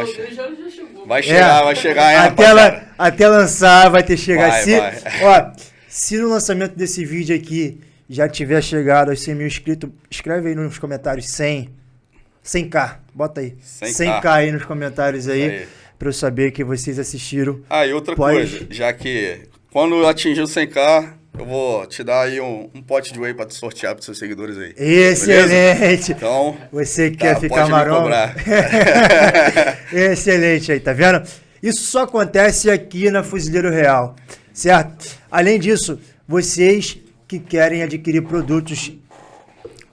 Speaker 2: Vai chegar.
Speaker 1: Até lançar, vai ter chegado.
Speaker 2: Vai.
Speaker 1: Ó, se no lançamento desse vídeo aqui já tiver chegado aos 100 mil inscritos, escreve aí nos comentários 100k. Bota aí. 100k aí nos comentários aí, para eu saber que vocês assistiram.
Speaker 2: E outra coisa, já que quando atingir o 100k... eu vou te dar aí um pote de whey para te sortear para os seus seguidores aí.
Speaker 1: Excelente!
Speaker 2: Beleza? Então,
Speaker 1: você quer ficar marrom? Excelente aí, tá vendo? Isso só acontece aqui na Fuzileiro Real, certo? Além disso, vocês que querem adquirir produtos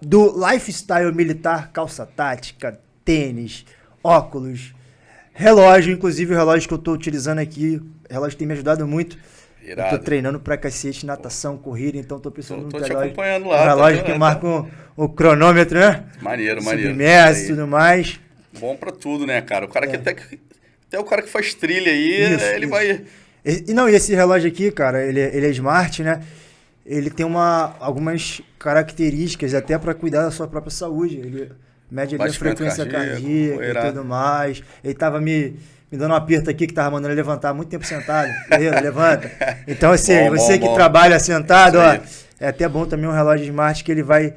Speaker 1: do lifestyle militar, calça tática, tênis, óculos, relógio, inclusive o relógio que eu estou utilizando aqui, o relógio tem me ajudado muito.
Speaker 2: Irado.
Speaker 1: Eu tô treinando pra cacete, natação, corrida, então tô precisando de um relógio.
Speaker 2: Acompanhando lá,
Speaker 1: um relógio que marca o cronômetro, né?
Speaker 2: Maneiro.
Speaker 1: Submerso e tudo mais.
Speaker 2: Bom pra tudo, né, cara? O cara que até o cara que faz trilha aí, ele vai...
Speaker 1: E esse relógio aqui, cara, ele é smart, né? Ele tem algumas características até pra cuidar da sua própria saúde. Ele mede ali a frequência cardíaca e tudo mais. Ele tava me dando um aperto aqui que tava mandando ele levantar há muito tempo sentado. Levanta. Então, assim, você que trabalha sentado, ó, é até bom também um relógio smart que ele vai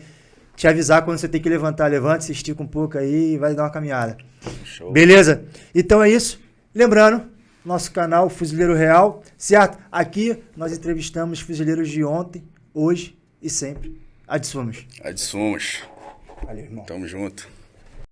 Speaker 1: te avisar quando você tem que levantar. Levanta, se estica um pouco aí e vai dar uma caminhada.
Speaker 2: Show.
Speaker 1: Beleza? Então é isso. Lembrando, nosso canal Fuzileiro Real, certo? Aqui nós entrevistamos fuzileiros de ontem, hoje e sempre. Ad sumos.
Speaker 2: Ad sumos.
Speaker 1: Valeu, irmão.
Speaker 2: Tamo junto.